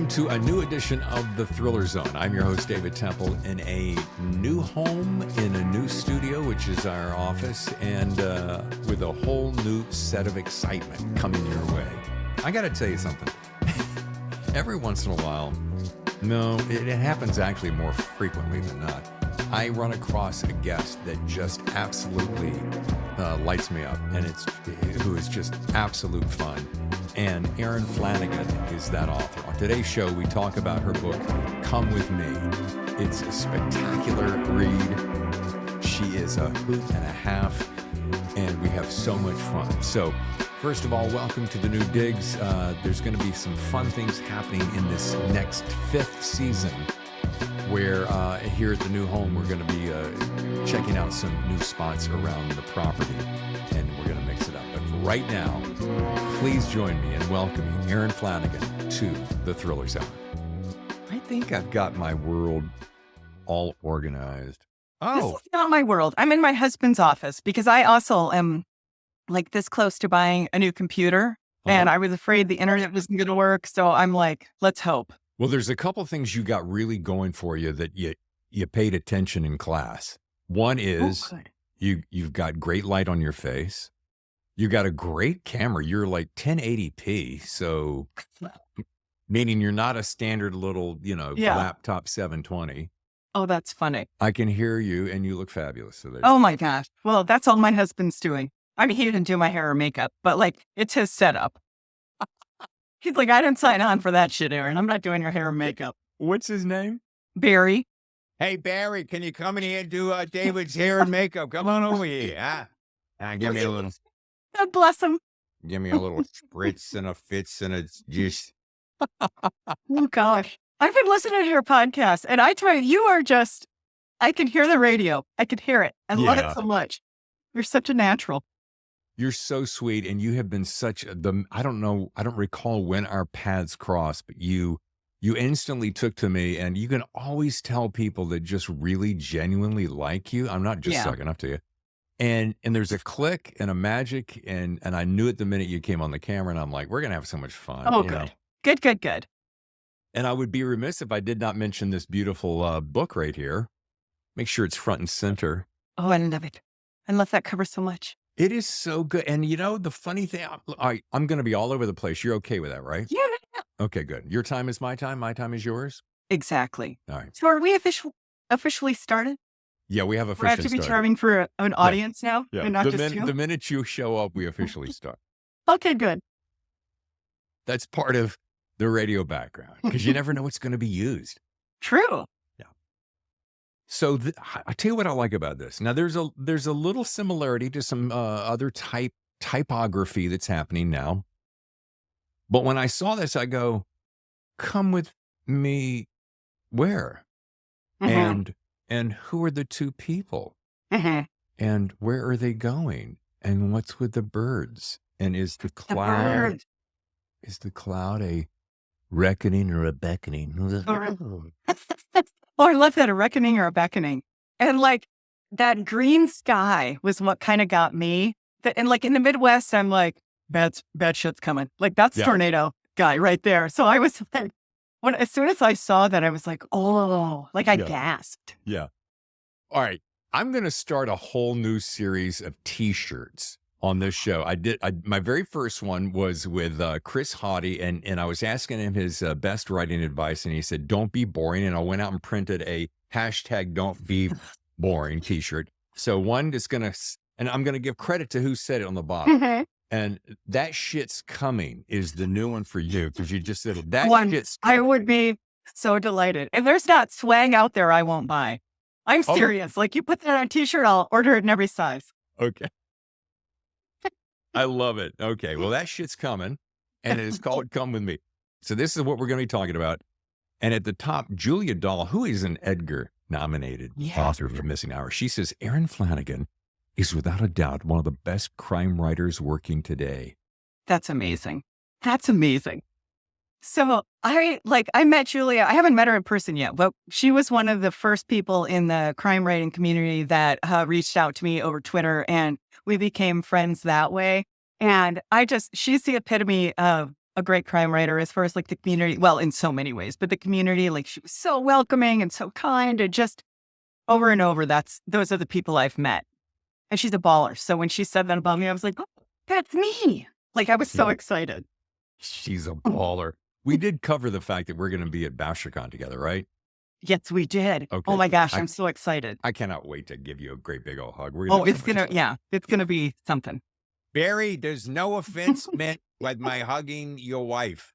to a new edition of The Thriller Zone. I'm your host, David Temple, in a new home, in a new studio, which is our office, and with a whole new set of excitement coming your way. I got to tell you something. Every once in a while, no, it happens actually more frequently than not, I run across a guest that just absolutely lights me up, and who is just absolute fun. And Erin Flanagan is that author. On today's show, we talk about her book, Come With Me. It's a spectacular read. She is a hoot and a half, and we have so much fun. So, first of all, welcome to the new digs. There's going to be some fun things happening in this next 5th season, where here at the new home, we're going to be checking out some new spots around the property, and we're going to mix it up. But right now, please join me in welcoming Erin Flanagan to the Thriller Zone. I think I've got my world all organized. This is not my world. I'm in my husband's office because I also am like this close to buying a new computer, and I was afraid the internet wasn't going to work. So I'm like, let's hope. Well, there's a couple things you got really going for you that you paid attention in class. One is you've got great light on your face. You got a great camera. You're like 1080p, so meaning you're not a standard little, laptop 720. Oh, that's funny. I can hear you, and you look fabulous. So oh my gosh. Well, that's all my husband's doing. I mean, he didn't do my hair or makeup, but like it's his setup. He's like, I didn't sign on for that shit, Erin. I'm not doing your hair or makeup. What's his name? Barry. Hey, Barry, can you come in here and do David's hair and makeup? Come on over here. Give me a little. God bless him. Give me a little spritz and a fitz and a just. Oh, gosh. I've been listening to your podcast, and I tell you, you are just, I can hear the radio. I can hear it. I love it so much. You're such a natural. You're so sweet, and you have been such I don't recall when our paths crossed, but you instantly took to me, and you can always tell people that just really genuinely like you. I'm not just sucking up to you. And there's a click and a magic, and I knew it the minute you came on the camera, and I'm like, we're going to have so much fun. Oh, good. Good. And I would be remiss if I did not mention this beautiful book right here. Make sure it's front and center. Oh, I love it. I love that cover so much. It is so good. And the funny thing, I'm going to be all over the place. You're okay with that, right? Yeah. Okay, good. Your time is my time. My time is yours. Exactly. All right. So are we officially started? Yeah, we have We officially have to be started. charming for an audience now, and not just you? The minute you show up, we officially start. Okay, good. That's part of the radio background, because you never know what's going to be used. True. Yeah. So I tell you what I like about this. Now, there's a little similarity to some other typography that's happening now. But when I saw this, I go, come with me where? Mm-hmm. And who are the two people? Mm-hmm. And where are they going? And what's with the birds? And is the cloud a reckoning or a beckoning? Oh, I love that, a reckoning or a beckoning. And like that green sky was what kind of got me. And like in the Midwest, I'm like, bad shit's coming. Like that's tornado guy right there. So I was like, as soon as I saw that, I was like, oh, like I gasped. Yeah. All right. I'm going to start a whole new series of T-shirts on this show. My very first one was with Chris Haughty, and I was asking him his best writing advice, and he said, don't be boring. And I went out and printed a hashtag don't be boring T-shirt. So one is going to, and I'm going to give credit to who said it on the bottom. Mm-hmm. And that shit's coming is the new one for you, because you just said it. Shit's coming. I would be so delighted. If there's not swag out there, I won't buy. I'm serious. Like you put that on a T-shirt, I'll order it in every size. Okay. I love it. Okay. Well, that shit's coming, and it is called Come With Me. So this is what we're going to be talking about. And at the top, Julia Dahl, who is an Edgar-nominated author for Missing Hours, she says, Erin Flanagan is without a doubt one of the best crime writers working today. That's amazing. So I met Julia. I haven't met her in person yet, but she was one of the first people in the crime writing community that reached out to me over Twitter, and we became friends that way. And she's the epitome of a great crime writer as far as like the community. Well, in so many ways, but the community, like she was so welcoming and so kind, and just over and over, those are the people I've met. And she's a baller. So when she said that about me, I was like, oh, that's me. Like I was so excited. She's a baller. We did cover the fact that we're going to be at BoucherCon together, right? Yes, we did. Okay. Oh my gosh, I'm so excited. I cannot wait to give you a great big old hug. It's gonna be something. Barry, there's no offense meant with my hugging your wife.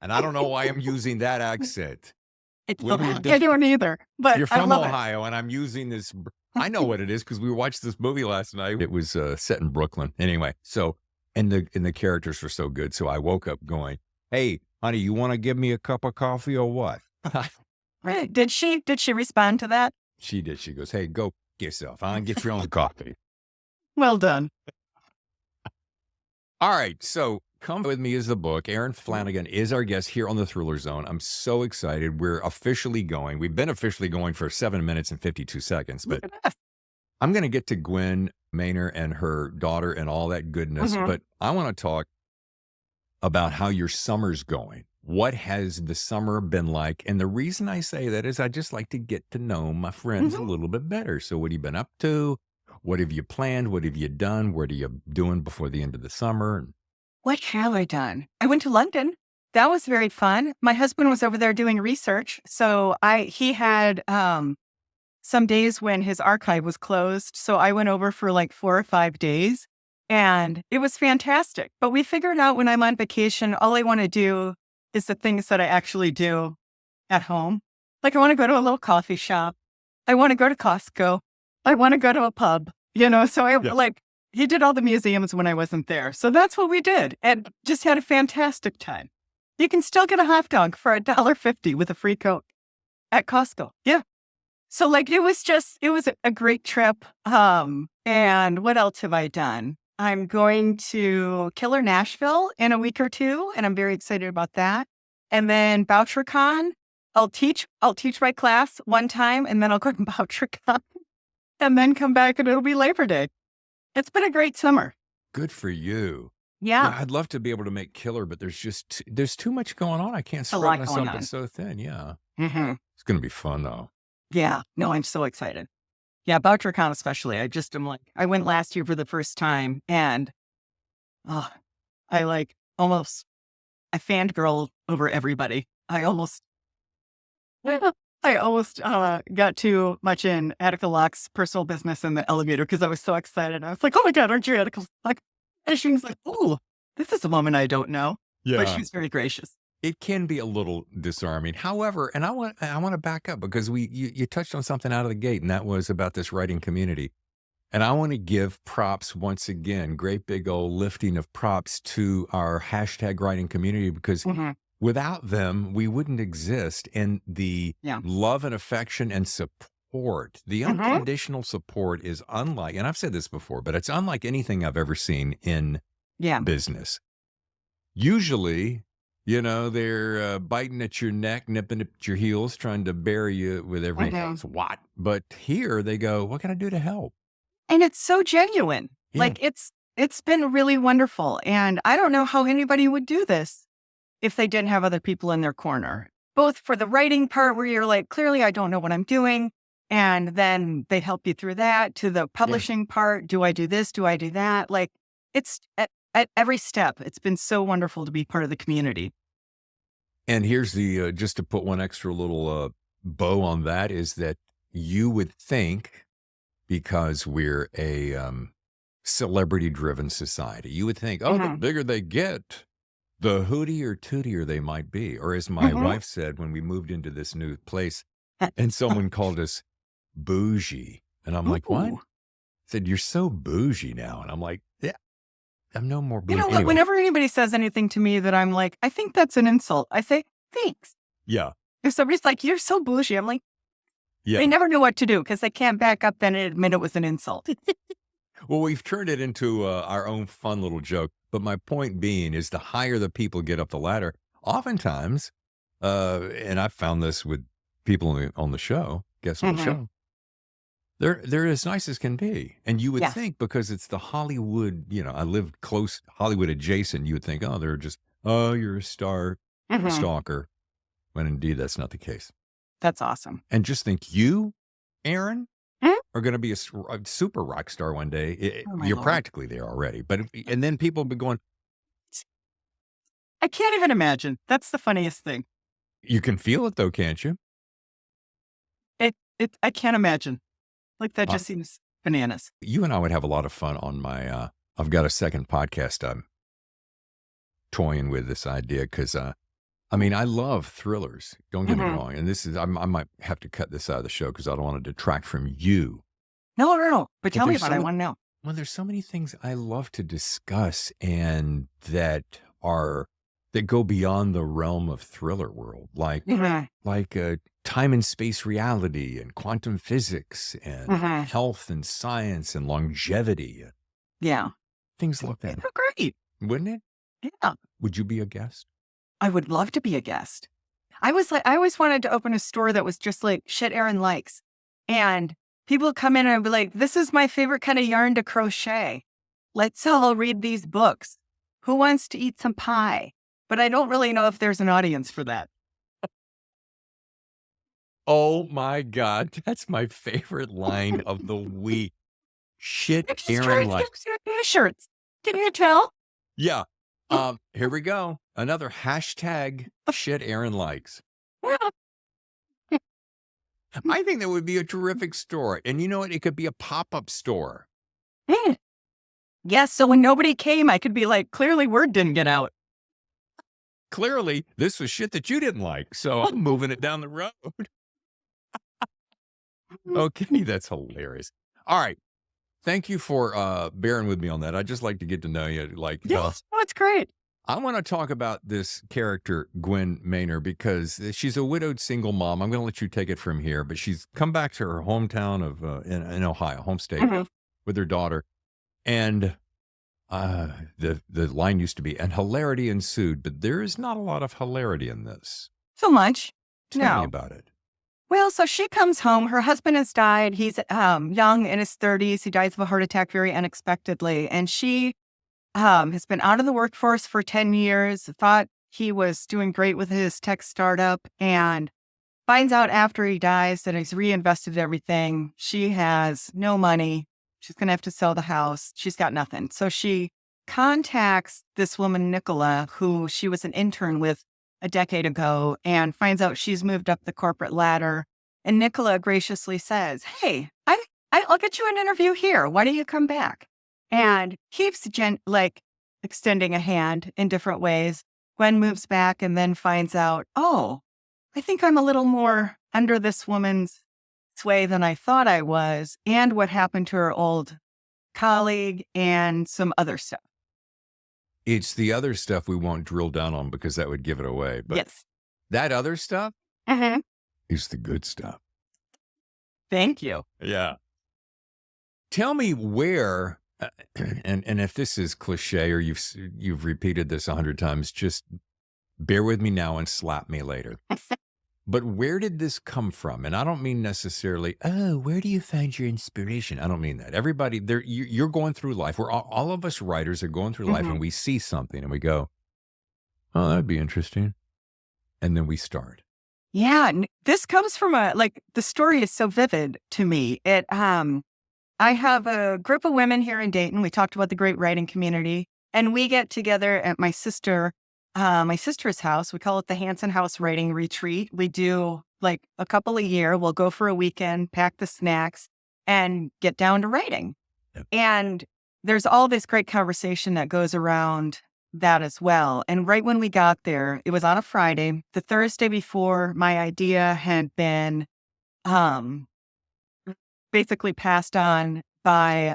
And I don't know why I'm using that accent. I don't either. But you're from I love Ohio, and I'm using this. I know what it is because we watched this movie last night. It was set in Brooklyn. Anyway, so and the characters were so good. So I woke up going, "Hey, honey, you want to give me a cup of coffee or what?" Right. Did she respond to that? She did. She goes, "Hey, go get yourself. I'll get your own coffee." Well done. All right. So Come With Me is the book. Erin Flanagan is our guest here on the Thriller Zone. I'm so excited. We're officially going. We've been officially going for 7 minutes and 52 seconds, but I'm going to get to Gwen Maynor and her daughter and all that goodness. But I want to talk about how your summer's going. What has the summer been like? And the reason I say that is I just like to get to know my friends a little bit better. So what have you been up to? What have you planned? What have you done? What are you doing before the end of the summer? What have I done? I went to London. That was very fun. My husband was over there doing research. So he had some days when his archive was closed. So I went over for like 4 or 5 days and it was fantastic. But we figured out when I'm on vacation, all I want to do is the things that I actually do at home. Like I want to go to a little coffee shop. I want to go to Costco. I want to go to a pub, so he did all the museums when I wasn't there. So that's what we did and just had a fantastic time. You can still get a hot dog for $1.50 with a free Coke at Costco. Yeah. So it was a great trip. And what else have I done? I'm going to Killer Nashville in a week or two, and I'm very excited about that. And then BoucherCon, I'll teach my class one time, and then I'll go to BoucherCon, and then come back, and it'll be Labor Day. It's been a great summer. Good for you. Yeah. I'd love to be able to make Killer, but there's too much going on. I can't spread myself out so thin. Yeah. It's going to be fun, though. Yeah. No, I'm so excited. Yeah, BoucherCon especially. I went last year for the first time, and I fangirl over everybody. I almost got too much in Attica Locke's personal business in the elevator because I was so excited. I was like, "Oh my God, aren't you Attica Locke?" And she was like, "Oh, this is a woman I don't know." Yeah, but she's very gracious. It can be a little disarming. However, and I want to back up because you touched on something out of the gate, and that was about this writing community. And I want to give props once again, great big old lifting of props to our hashtag writing community because without them, we wouldn't exist. And the love and affection and support, the unconditional support is unlike, and I've said this before, but it's unlike anything I've ever seen in business. Usually, they're biting at your neck, nipping at your heels, trying to bury you with everything else. What? But here they go, what can I do to help? And it's so genuine. Yeah. It's been really wonderful. And I don't know how anybody would do this if they didn't have other people in their corner, both for the writing part where you're like, clearly I don't know what I'm doing. And then they help you through that to the publishing part. Do I do this? Do I do that? It's at every step. It's been so wonderful to be part of the community. And here's the, just to put one extra little bow on that is that you would think, because we're a celebrity-driven society, you would think, the bigger they get, the hootier or tootier they might be. Or as my wife said when we moved into this new place, and someone called us bougie. And I'm like, what? Said, you're so bougie now. And I'm like, yeah, I'm no more bougie. Anyway. Whenever anybody says anything to me that I'm like, I think that's an insult, I say, thanks. Yeah. If somebody's like, you're so bougie, I'm like, yeah. They never know what to do because they can't back up then and admit it was an insult. Well, we've turned it into our own fun little joke. But my point being is the higher the people get up the ladder, oftentimes, and I've found this with people on the show, guests on the show, they're as nice as can be. And you would think because it's the Hollywood, I live close, Hollywood adjacent, you would think, they're just oh, you're a Mhm. stalker, when indeed that's not the case. That's awesome. And just think, you, Erin, Mhm. are going to be a super rock star one day. Oh my You're Lord. practically there already, and then people will be going, I can't even imagine. That's the funniest thing. you can feel it though, can't you? I can't imagine. Like that Uh, just seems bananas. you and I would have a lot of fun on my, I've got a second podcast I'm toying with this idea because, I mean, I love thrillers. Don't get me Mhm. wrong. And I might have to cut this out of the show because I don't want to detract from you. No, no, no. But But tell me there's about it. I want to know. well, there's so many things I love to discuss and that go beyond the realm of thriller world, Mhm. like time and space reality and quantum physics and Mhm. health and science and longevity, Yeah. things like that. Oh, great. Wouldn't it? Yeah. Would you be a guest? I would love to be a guest. I always wanted to open a store that was just like shit Erin likes. And people would come in and be like, this is my favorite kind of yarn to crochet. Let's all read these books. Who wants to eat some pie? But I don't really know if there's an audience for that. Oh my God, that's my favorite line of the week. Shit, I'm just Erin trying to likes. get t-shirts. Can you tell? Yeah. Here we go. Another hashtag shit Erin likes. I think that would be a terrific store. And you know what? It could be a pop-up store. Yes, so when nobody came, I could be like, clearly word didn't get out. Clearly, this was shit that you didn't like. So I'm moving it down the road. Okay, that's hilarious. All right. Thank you for bearing with me on that. I'd just like to get to know you. Yes, oh, it's great. I want to talk about this character, Gwen Maynor, because she's a widowed single mom. I'm going to let you take it from here, but she's come back to her hometown of in Ohio, home state, Mhm. with her daughter, and the line used to be, and hilarity ensued, but there is not a lot of hilarity in this. So much. Tell me No. about it. Well, so she comes home. Her husband has died. He's young in his 30s. He dies of a heart attack very unexpectedly. And she has been out of the workforce for 10 years, thought he was doing great with his tech startup, and finds out after he dies that he's reinvested everything. She has no money. She's going to have to sell the house. She's got nothing. So she contacts this woman, Nicola, who she was an intern with a decade ago, and finds out she's moved up the corporate ladder. And Nicola graciously says, hey, I'll get you an interview here. Why don't you come back? And keeps extending a hand in different ways. Gwen moves back and then finds out, oh, I think I'm a little more under this woman's sway than I thought I was, and what happened to her old colleague and some other stuff. It's the other stuff we won't drill down on because that would give it away. But Yes. that other stuff Mm-hmm. is the good stuff. Thank you. Yeah. Tell me where, and if this is cliche or you've repeated this 100 times, just bear with me now and slap me later. But where did this come from? And I don't mean necessarily, oh, where do you find your inspiration? I don't mean that. Everybody, you're going through life. We're all of us writers are going through life, Mhm. and we see something and we go, oh, that'd be interesting. And then we start. Yeah, this comes from the story is so vivid to me. I have a group of women here in Dayton. We talked about the great writing community, and we get together at my sister's house. We call it the Hanson House Writing Retreat. We do like a couple a year. We'll go for a weekend, pack the snacks, and get down to writing. Yep. And there's all this great conversation that goes around that as well. And right when we got there, it was on a Friday. The Thursday before, my idea had been basically passed on by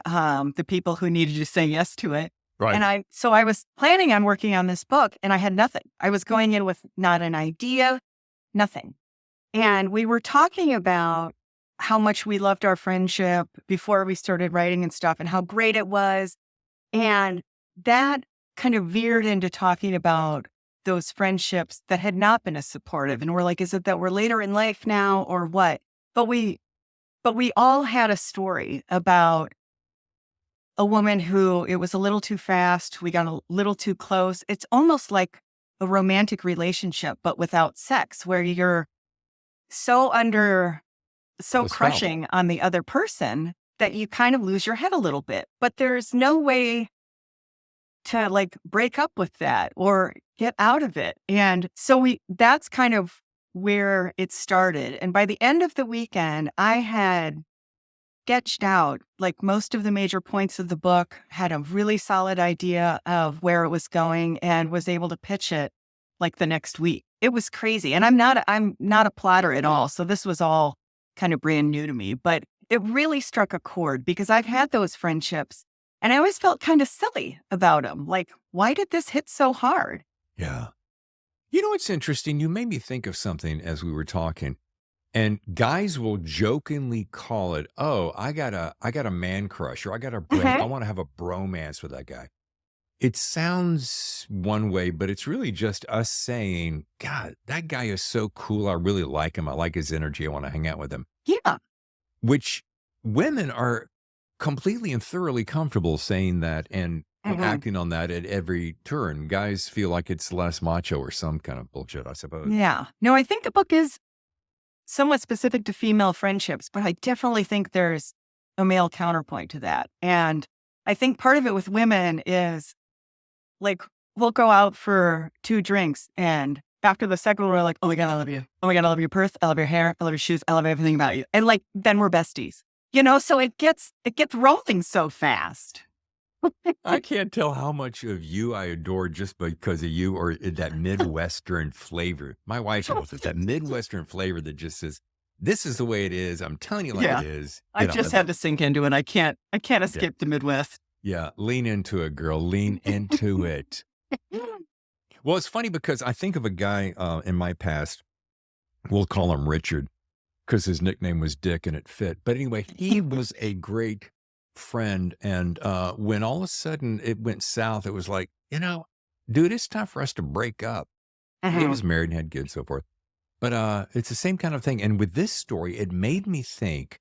the people who needed to say yes to it. Right. And I was planning on working on this book, and I had nothing. I was going in with not an idea, nothing. And we were talking about how much we loved our friendship before we started writing and stuff, and how great it was. And that kind of veered into talking about those friendships that had not been as supportive. And we're like, is it that we're later in life now or what? But we all had a story about a woman who it was a little too fast. We got a little too close. It's almost like a romantic relationship, but without sex, where you're so The spell. crushing on the other person that you kind of lose your head a little bit. But there's no way to like break up with that or get out of it. And so that's kind of where it started. And by the end of the weekend, I had sketched out like most of the major points of the book, had a really solid idea of where it was going, and was able to pitch it like the next week. It was crazy. And I'm not a plotter at all. So this was all kind of brand new to me, but it really struck a chord because I've had those friendships and I always felt kind of silly about them. Like, why did this hit so hard? Yeah. You know what's interesting? You made me think of something as we were talking. And guys will jokingly call it, "Oh, I got a man crush, or I want to have a bromance with that guy." It sounds one way, but it's really just us saying, "God, that guy is so cool. I really like him. I like his energy. I want to hang out with him." Yeah. Which women are completely and thoroughly comfortable saying that and acting on that at every turn. Guys feel like it's less macho or some kind of bullshit, I suppose. Yeah. No, I think the book is somewhat specific to female friendships, but I definitely think there's a male counterpoint to that. And I think part of it with women is like, we'll go out for 2 drinks, and after the second one, we're like, "Oh my God, I love you. Oh my God, I love your purse. I love your hair. I love your shoes. I love everything about you." And like, then we're besties, so it gets rolling so fast. I can't tell how much of you I adore just because of you or that Midwestern flavor. My wife knows it, that Midwestern flavor that just says, "This is the way it is. I'm telling you like Yeah. it is." I just had to sink into it. I can't escape the Midwest. Yeah, lean into it, girl. Lean into it. Well, it's funny because I think of a guy in my past. We'll call him Richard because his nickname was Dick and it fit. But anyway, he was a great friend. And when all of a sudden it went south, it was like, dude, it's time for us to break up. He was married and had kids, so forth. But it's the same kind of thing. And with this story, it made me think,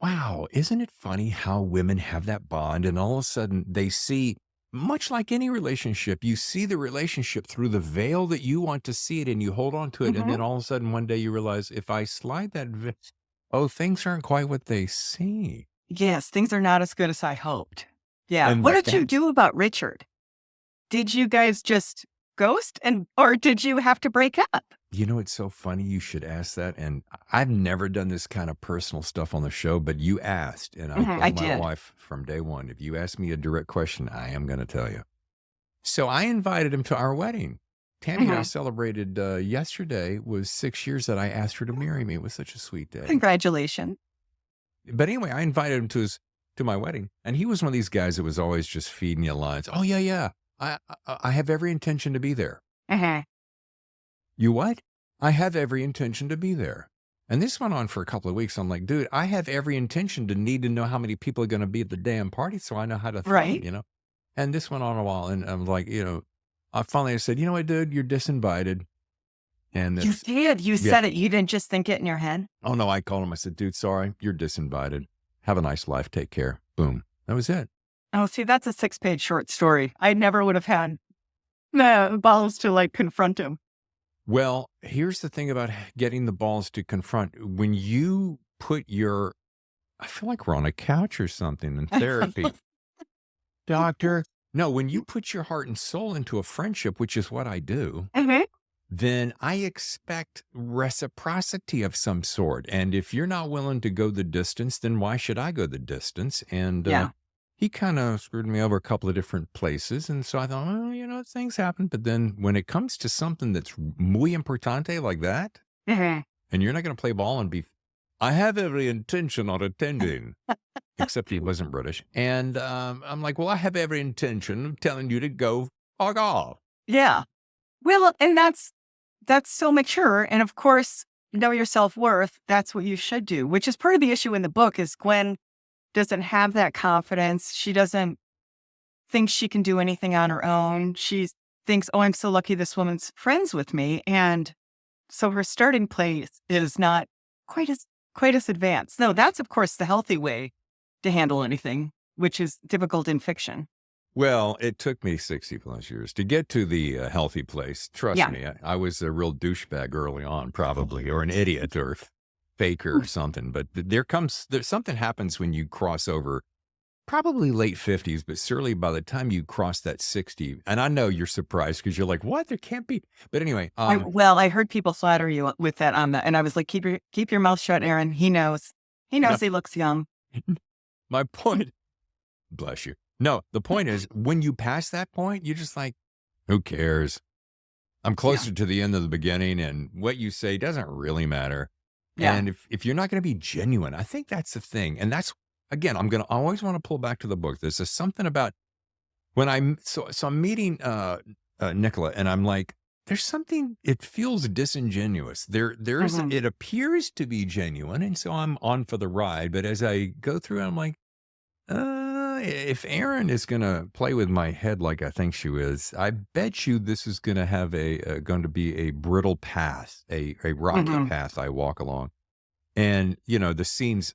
wow, isn't it funny how women have that bond and all of a sudden they see, much like any relationship, you see the relationship through the veil that you want to see it and you hold on to it. And then all of a sudden one day you realize if I slide that, things aren't quite what they seem. Yes, things are not as good as I hoped. Yeah. And What did you do about Richard? Did you guys just ghost or did you have to break up? It's so funny you should ask that. And I've never done this kind of personal stuff on the show, but you asked. And I told my did. wife from day one, if you ask me a direct question, I am going to tell you. So I invited him to our wedding. Tammy and I celebrated yesterday was 6 years that I asked her to marry me. It was such a sweet day. Congratulations. But anyway, I invited him to my wedding. And he was one of these guys that was always just feeding you lines. "Oh, yeah. I have every intention to be there." You what? "I have every intention to be there." And this went on for a couple of weeks. I'm like, dude, I have every intention to need to know how many people are going to be at the damn party so I know how to throw Right. them, And this went on a while. And I'm like, I finally said, "You know what, dude, you're disinvited." And You did. You said it. You didn't just think it in your head. Oh, no, I called him. I said, "Dude, sorry, you're disinvited. Have a nice life. Take care." Boom. That was it. Oh, see, that's a 6-page short story. I never would have had the balls to like confront him. Well, here's the thing about getting the balls to confront. When you put I feel like we're on a couch or something in therapy. Doctor. No, when you put your heart and soul into a friendship, which is what I do, then I expect reciprocity of some sort. And if you're not willing to go the distance, then why should I go the distance? And he kind of screwed me over a couple of different places. And so I thought, well, things happen. But then when it comes to something that's muy importante like that, and you're not going to play ball and I have every intention on attending, except he wasn't British. And I'm like, well, I have every intention of telling you to go fuck off. Yeah. Well, and that's so mature. And of course, know your self-worth. That's what you should do, which is part of the issue in the book is Gwen doesn't have that confidence. She doesn't think she can do anything on her own. She thinks, "Oh, I'm so lucky this woman's friends with me." And so her starting place is not quite as advanced. No, that's of course the healthy way to handle anything, which is difficult in fiction. Well, it took me 60 plus years to get to the healthy place. Trust Yeah. me, I was a real douchebag early on, probably, or an idiot or faker or something. But there's something happens when you cross over, probably late 50s, but certainly by the time you cross that 60, and I know you're surprised because you're like, what? There can't be. But anyway, I heard people flatter you with that on that, and I was like, keep your mouth shut, Aaron. He knows. He no, knows he looks young. my point, bless you. No, the point is when you pass that point, you're just like, who cares? I'm Yeah. closer to the end of the beginning, and what you say doesn't really matter. Yeah. And if you're not going to be genuine, I think that's the thing. And that's, again, I always want to pull back to the book. There's just something about when I'm meeting Nicola, and I'm like, there's something, it feels disingenuous. Mhm. It appears to be genuine, and so I'm on for the ride. But as I go through, I'm like, if Erin is going to play with my head like I think she is, I bet you this is going to have going to be a brittle path, a rocky Mhm. path I walk along. And, the seams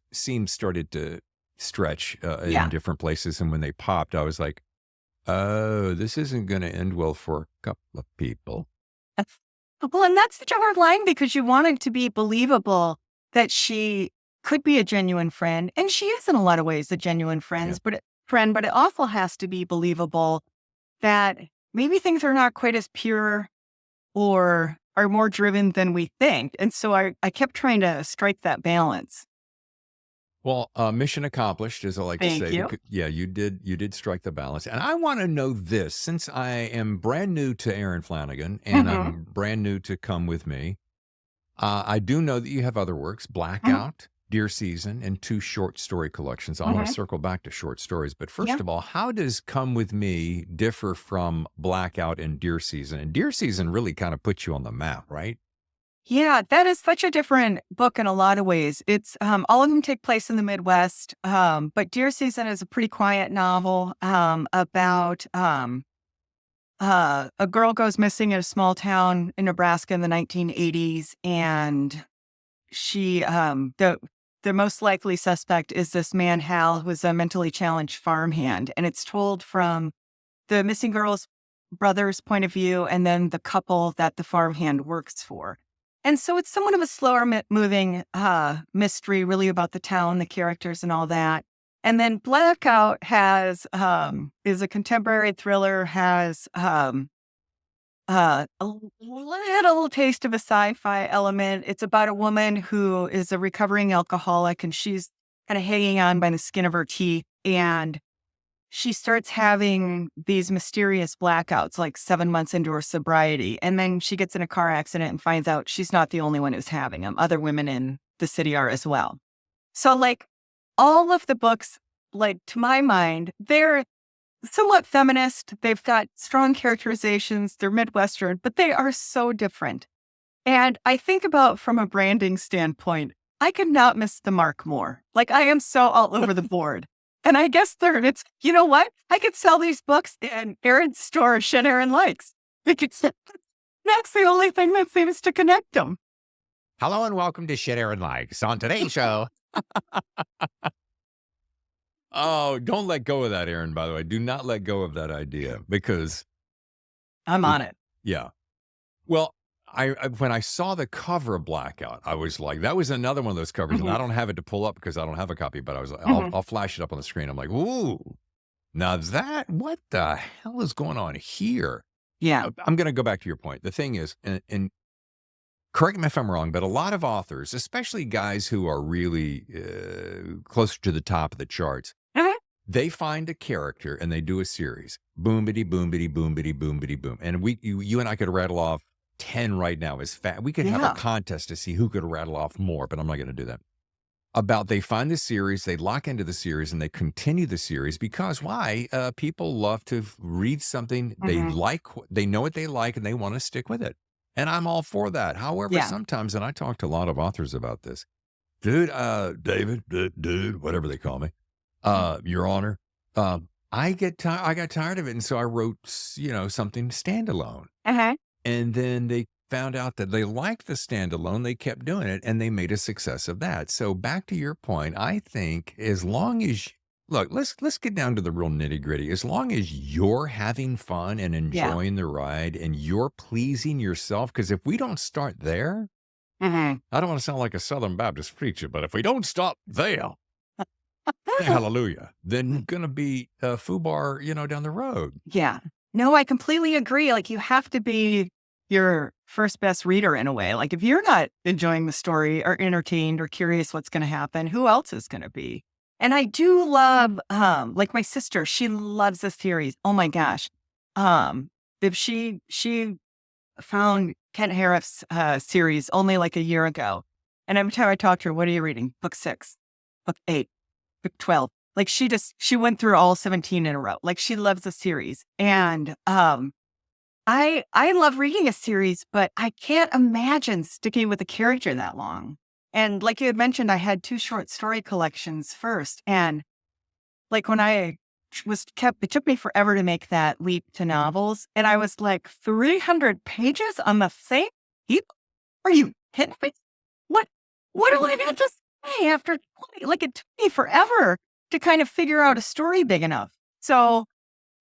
started to stretch in Yeah. different places. And when they popped, I was like, oh, this isn't going to end well for a couple of people. That's well, and that's such a hard line because you want it to be believable that she could be a genuine friend, and she is in a lot of ways a genuine Yeah. friend, but it also has to be believable that maybe things are not quite as pure or are more driven than we think. And so I kept trying to strike that balance. Well, mission accomplished, as I like to Thank say. you. Yeah, you did strike the balance. And I want to know this, since I am brand new to Erin Flanagan and Mhm. I'm brand new to Come With Me. I do know that you have other works, Mhm. Blackout, Deer Season, and 2 short story collections. I want to Mhm. circle back to short stories. But Yeah. first of all, how does Come With Me differ from Blackout and Deer Season? And Deer Season really kind of puts you on the map, right? Yeah, that is such a different book in a lot of ways. It's all of them take place in the Midwest, but Deer Season is a pretty quiet novel about a girl goes missing in a small town in Nebraska in the 1980s, and she the most likely suspect is this man Hal, who's a mentally challenged farmhand, and it's told from the missing girl's brother's point of view, and then the couple that the farmhand works for. And so it's somewhat of a slower moving mystery, really about the town, the characters, and all that. And then Blackout is a contemporary thriller, has a little taste of a sci-fi element. It's about a woman who is a recovering alcoholic, and she's kind of hanging on by the skin of her teeth. And she starts having these mysterious blackouts like 7 months into her sobriety. And then she gets in a car accident and finds out she's not the only one who's having them. Other women in the city are as well. So, like, all of the books, like, to my mind, they're somewhat feminist. They've got strong characterizations. They're Midwestern, but they are so different. And I think about from a branding standpoint, I could not miss the mark more. Like, I am so all over the board. And I guess it's, you know what? I could sell these books in Erin's store, shit Erin likes. Because that's the only thing that seems to connect them. Hello and welcome to Shit Erin Likes. On today's show, Oh, don't let go of that, Erin, by the way. Do not let go of that idea because, I'm on it. yeah. Well, when I saw the cover of Blackout, I was like, that was another one of those covers, and I Mhm. don't have it to pull up because I don't have a copy, but I was like, Mhm. I'll flash it up on the screen. I'm like, ooh, now what the hell is going on here? Yeah. I'm going to go back to your point. The thing is, and correct me if I'm wrong, but a lot of authors, especially guys who are really closer to the top of the charts, Mhm. they find a character and they do a series. Boom, bitty, boom, bitty, boom, bitty, boom, bitty, boom. And you and I could rattle off 10 right now as fast. We could have a Yeah. contest to see who could rattle off more, but I'm not going to do that. They find the series, they lock into the series, and they continue the series because why? People love to read something they Mhm. like, they know what they like, and they want to stick with it. And I'm all for that. However, Yeah. sometimes, and I talk to a lot of authors about this, dude, David, dude, whatever they call me, Your Honor, I got tired of it, and so I wrote, something standalone. Uh-huh. And then they found out that they liked the standalone. They kept doing it, and they made a success of that. So back to your point, I think as long as Look, let's get down to the real nitty-gritty. As long as you're having fun and Yeah. enjoying the ride and you're pleasing yourself, because if we don't start there, Mhm. I don't want to sound like a Southern Baptist preacher, but if we don't stop there, hallelujah, then gonna be a foobar, down the road. Yeah. No, I completely agree. Like, you have to be your first best reader in a way. Like, if you're not enjoying the story or entertained or curious what's going to happen, who else is going to be? And I do love, like my sister, she loves the series. Oh my gosh. If she found Kent Harriff's series only like a year ago. And every time I talk to her, what are you reading? Book 6, book 8, book 12. Like she went through all 17 in a row. Like she loves the series. And I love reading a series, but I can't imagine sticking with a character that long. And like you had mentioned, I had 2 short story collections first. And like when I it took me forever to make that leap to novels. And I was like, 300 pages on the same people? Are you kidding me? What, what do I have to say after 20? Like it took me forever to kind of figure out a story big enough. So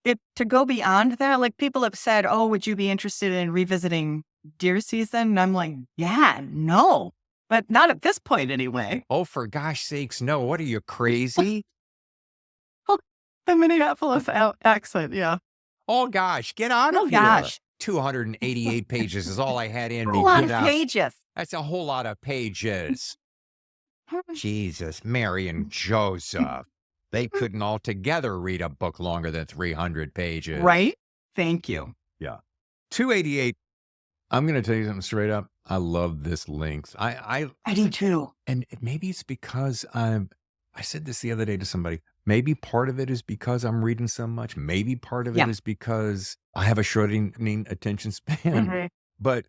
to go beyond that, like people have said, oh, would you be interested in revisiting deer season? And I'm like, yeah, no, but not at this point anyway. Oh, for gosh sakes, no. What are you, crazy? The Minneapolis accent, yeah. Oh, gosh, get out Oh, of here. gosh. 288 pages is all I had in A me. lot Get of out. pages. That's a whole lot of pages. Jesus, Mary and Joseph. They couldn't altogether read a book longer than 300 pages. Right? Thank you. Yeah. 288. I'm going to tell you something straight up. I love this length. I do too. And maybe it's because I said this the other day to somebody. Maybe part of it is because I'm reading so much. Maybe part of it Yeah. is because I have a shortening attention span. Mhm. But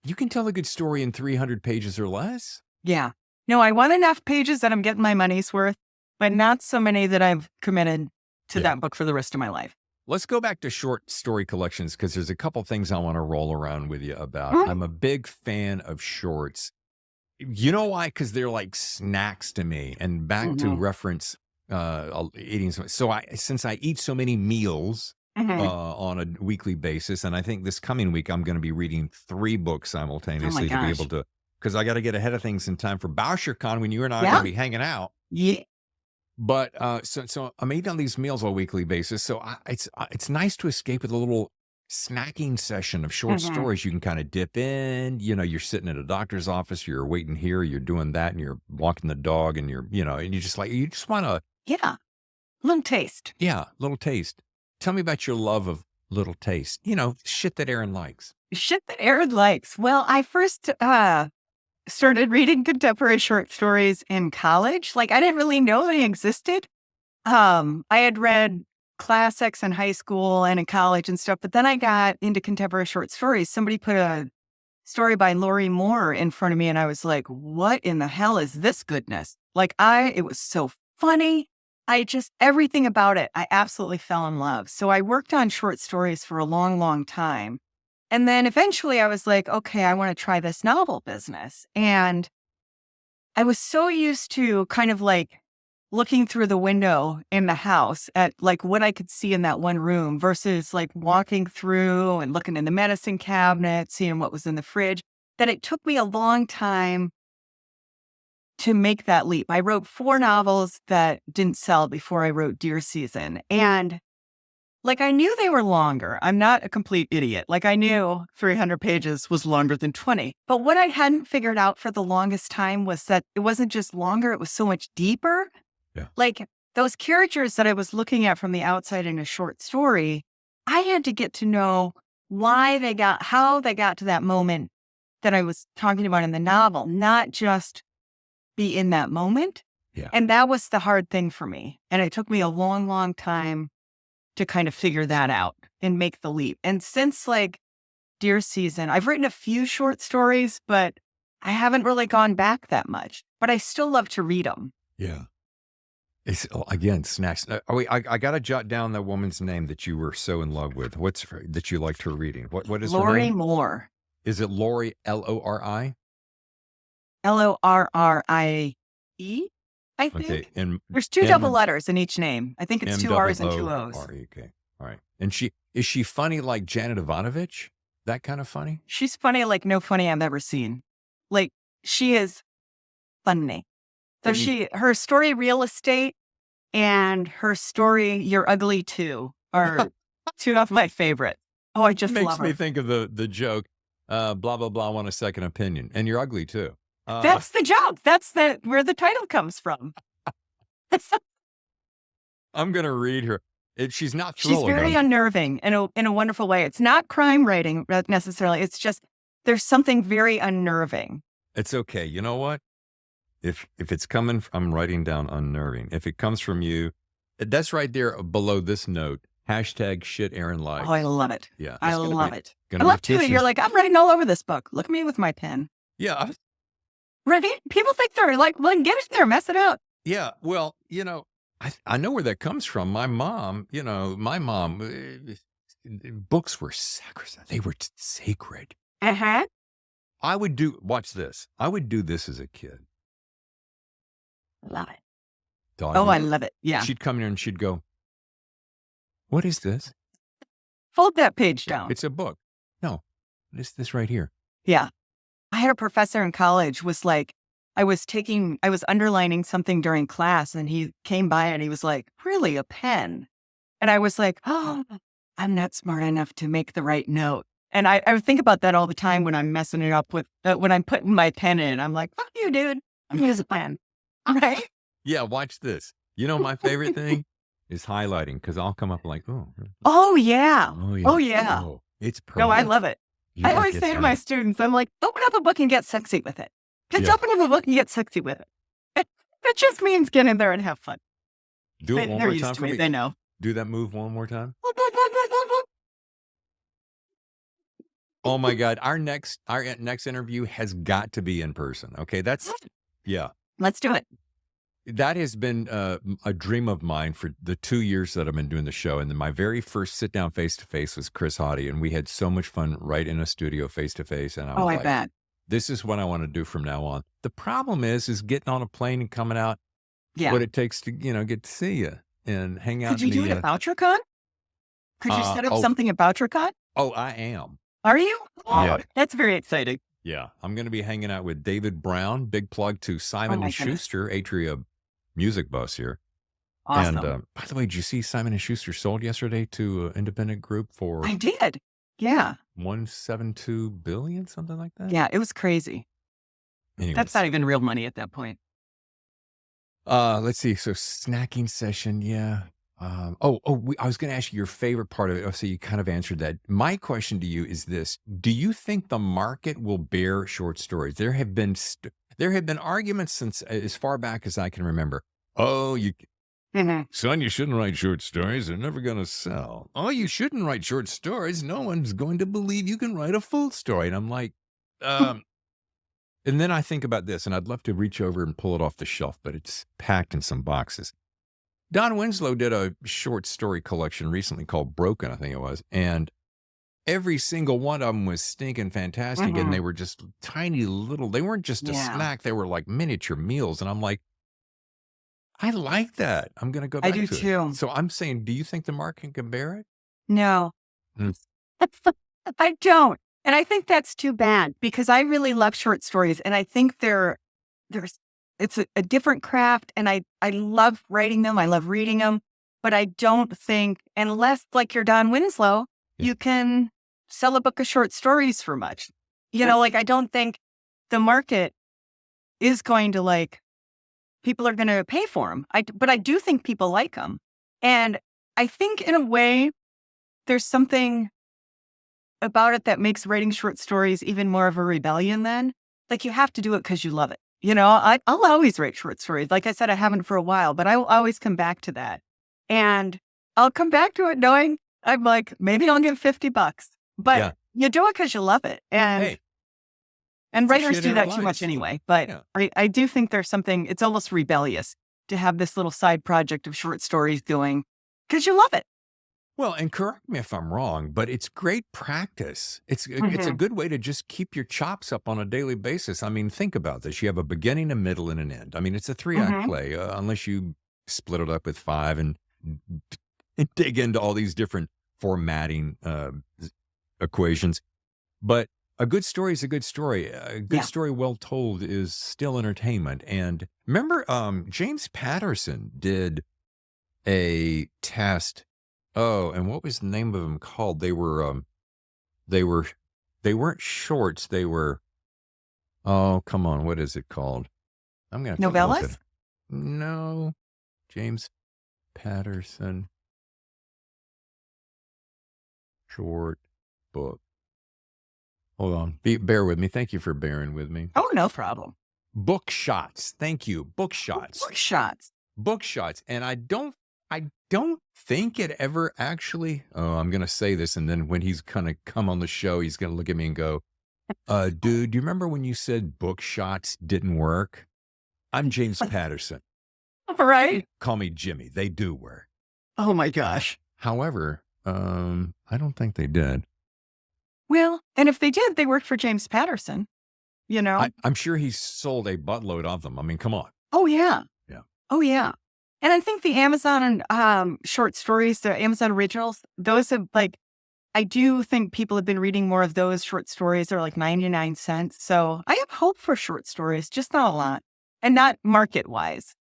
you can tell a good story in 300 pages or less. Yeah. No, I want enough pages that I'm getting my money's worth, but not so many that I've committed to that book for the rest of my life. Let's go back to short story collections because there's a couple things I want to roll around with you about. Mhm. I'm a big fan of shorts. You know why? Because they're like snacks to me. And back to Mhm. reference eating. Since I eat so many meals Mhm. on a weekly basis, and I think this coming week I'm going to be reading 3 books simultaneously to be gosh. able to, because I got to get ahead of things in time for BousherCon when you and I are Yeah. going to be hanging out. Yeah. But so I'm eating on these meals on a weekly basis. So it's nice to escape with a little snacking session of short Mhm. stories. You can kind of dip in. You're sitting at a doctor's office, you're waiting here, you're doing that, and you're walking the dog, and and you just want to, Yeah. Little taste. little taste. Tell me about your love of little taste. Shit that Erin likes. Shit that Erin likes. Well, I first started reading contemporary short stories in college. Like I didn't really know they existed. I had read classics in high school and in college and stuff, but then I got into contemporary short stories. Somebody put a story by Lori Moore in front of me, and I was like, what in the hell is this goodness? It was so funny. Everything about it, I absolutely fell in love. So I worked on short stories for a long, long time. And then eventually I was like, okay, I want to try this novel business. And I was so used to kind of like looking through the window in the house at like what I could see in that one room versus like walking through and looking in the medicine cabinet, seeing what was in the fridge, that it took me a long time to make that leap. I wrote 4 novels that didn't sell before I wrote Deer Season. And like I knew they were longer. I'm not a complete idiot. Like I knew 300 pages was longer than 20. But what I hadn't figured out for the longest time was that it wasn't just longer, it was so much deeper. Yeah. Like those characters that I was looking at from the outside in a short story, I had to get to know how they got to that moment that I was talking about in the novel, not just be in that moment. Yeah. And that was the hard thing for me. And it took me a long, long time to kind of figure that out and make the leap. And since like Deer Season, I've written a few short stories, but I haven't really gone back that much. But I still love to read them. Yeah. It's again snacks. I got to jot down the woman's name that you were so in love with. That you liked her reading? What is her Lori name? Moore. Is it Lori, Lori? Lorrie? I think Okay. And there's two double letters in each name. I think it's two R's and two O's. Okay. All right. And is she funny like Janet Ivanovich? That kind of funny? She's funny like no funny I've ever seen. Like, she is funny. So her story Real Estate and her story You're Ugly Too are two of my favorites. Oh, I just makes love her. me think of the joke, blah, blah, blah, want a second opinion. And you're ugly too. That's the joke. That's where the title comes from. I'm going to read her. She's not thriller. She's very unnerving in a wonderful way. It's not crime writing necessarily. It's just there's something very unnerving. It's okay. You know what? If it's coming, I'm writing down unnerving. If it comes from you, that's right there below this note. Hashtag shit Erin likes. Oh, I love it. Yeah. I love it. I love too. You're like, I'm writing all over this book. Look at me with my pen. Yeah. Right? People think they're like, well, get it there, mess it up. Yeah. Well, I know where that comes from. My mom, books were sacrosanct. They were sacred. Uh-huh. Watch this. I would do this as a kid. Love it. Doggy. Oh, I love it. Yeah. She'd come in and she'd go, what is this? Fold that page down. It's a book. No, it's this right here. Yeah. I had a professor in college was like, I was underlining something during class and he came by and he was like, really, a pen? And I was like, oh, I'm not smart enough to make the right note. And I would think about that all the time when I'm messing it up with, when I'm putting my pen in. I'm like, fuck you, dude. I'm using a pen. Right? Yeah, watch this. My favorite thing is highlighting because I'll come up like, oh, yeah. Oh, yeah. Oh, it's perfect. No, I love it. I always say to my students, I'm like, open up a book and get sexy with it. Just open up a book and get sexy with it. That just means get in there and have fun. Do it one more time for me. They know. Do that move one more time. Oh my God. Our next interview has got to be in person. Okay. Yeah. Let's do it. That has been a dream of mine for the 2 years that I've been doing the show. And then my very first sit down face to face was Chris Haughty. And we had so much fun right in a studio face to face. And I was like, bet. This is what I want to do from now on. The problem is getting on a plane and coming out. Yeah. What it takes to, get to see you and hang out. Could you do it at VoucherCon? Could you set up something at VoucherCon? Oh, I am. Are you? Oh, yeah. That's very exciting. Yeah. I'm going to be hanging out with David Brown. Big plug to Simon & Schuster, Atria Music Bus here. Awesome. And by the way, did you see Simon & Schuster sold yesterday to an independent group for? I did. Yeah. 1.72 billion, something like that. Yeah, it was crazy. Anyways. That's not even real money at that point. Let's see. So snacking session. Yeah. I was going to ask you your favorite part of it. Oh, so you kind of answered that. My question to you is this: do you think the market will bear short stories? There have been arguments since as far back as I can remember. Oh, son, you shouldn't write short stories. They're never going to sell. Oh, you shouldn't write short stories. No one's going to believe you can write a full story. And I'm like, and then I think about this, and I'd love to reach over and pull it off the shelf, but it's packed in some boxes. Don Winslow did a short story collection recently called Broken, I think it was. And every single one of them was stinking fantastic. And they were just tiny little, they weren't just a snack. They were like miniature meals. And I'm like, I like that. I'm going to go back to it. I do too. So I'm saying, do you think the market can bear it? No, I don't. And I think that's too bad because I really love short stories. And I think it's a different craft. And I love writing them. I love reading them. But I don't think, unless like you're Don Winslow, you can sell a book of short stories for much. I don't think the market is going to people are going to pay for them. But I do think people like them. And I think in a way, there's something about it that makes writing short stories even more of a rebellion then. Like you have to do it because you love it. I'll always write short stories. Like I said, I haven't for a while, but I will always come back to that. And I'll come back to it knowing I'm like, maybe I'll give $50, but you do it because you love it. And writers do that too much anyway. But I do think there's something, it's almost rebellious to have this little side project of short stories going because you love it. Well, and correct me if I'm wrong, but it's great practice. It's a Mhm. good way to just keep your chops up on a daily basis. I mean, think about this. You have a beginning, a middle, and an end. I mean, it's a three-act Mhm. play, unless you split it up with five and dig into all these different formatting equations. But a good story is a good story. A good Yeah. story well told is still entertainment. And remember, James Patterson did a test. Oh, and what was the name of them called? They were, they weren't shorts. They were, oh, come on. What is it called? I'm going to have to look at it. Novellas? No, James Patterson short book. Hold on. Bear with me. Thank you for bearing with me. Oh, no problem. Book shots. Thank you. Book shots. Book shots. Book shots. And I don't think it ever actually, oh, I'm going to say this. And then when he's going to come on the show, he's going to look at me and go, dude, do you remember when you said book shots didn't work? I'm James Patterson. Right? Call me Jimmy. They do work. Oh my gosh. However, I don't think they did. Well, and if they did, they worked for James Patterson, you know? I'm sure he sold a buttload of them. I mean, come on. Oh, yeah. Yeah. Oh, yeah. And I think the Amazon short stories, the Amazon originals, those have like, I do think people have been reading more of those short stories. They're like 99 cents. So I have hope for short stories, just not a lot and not market wise.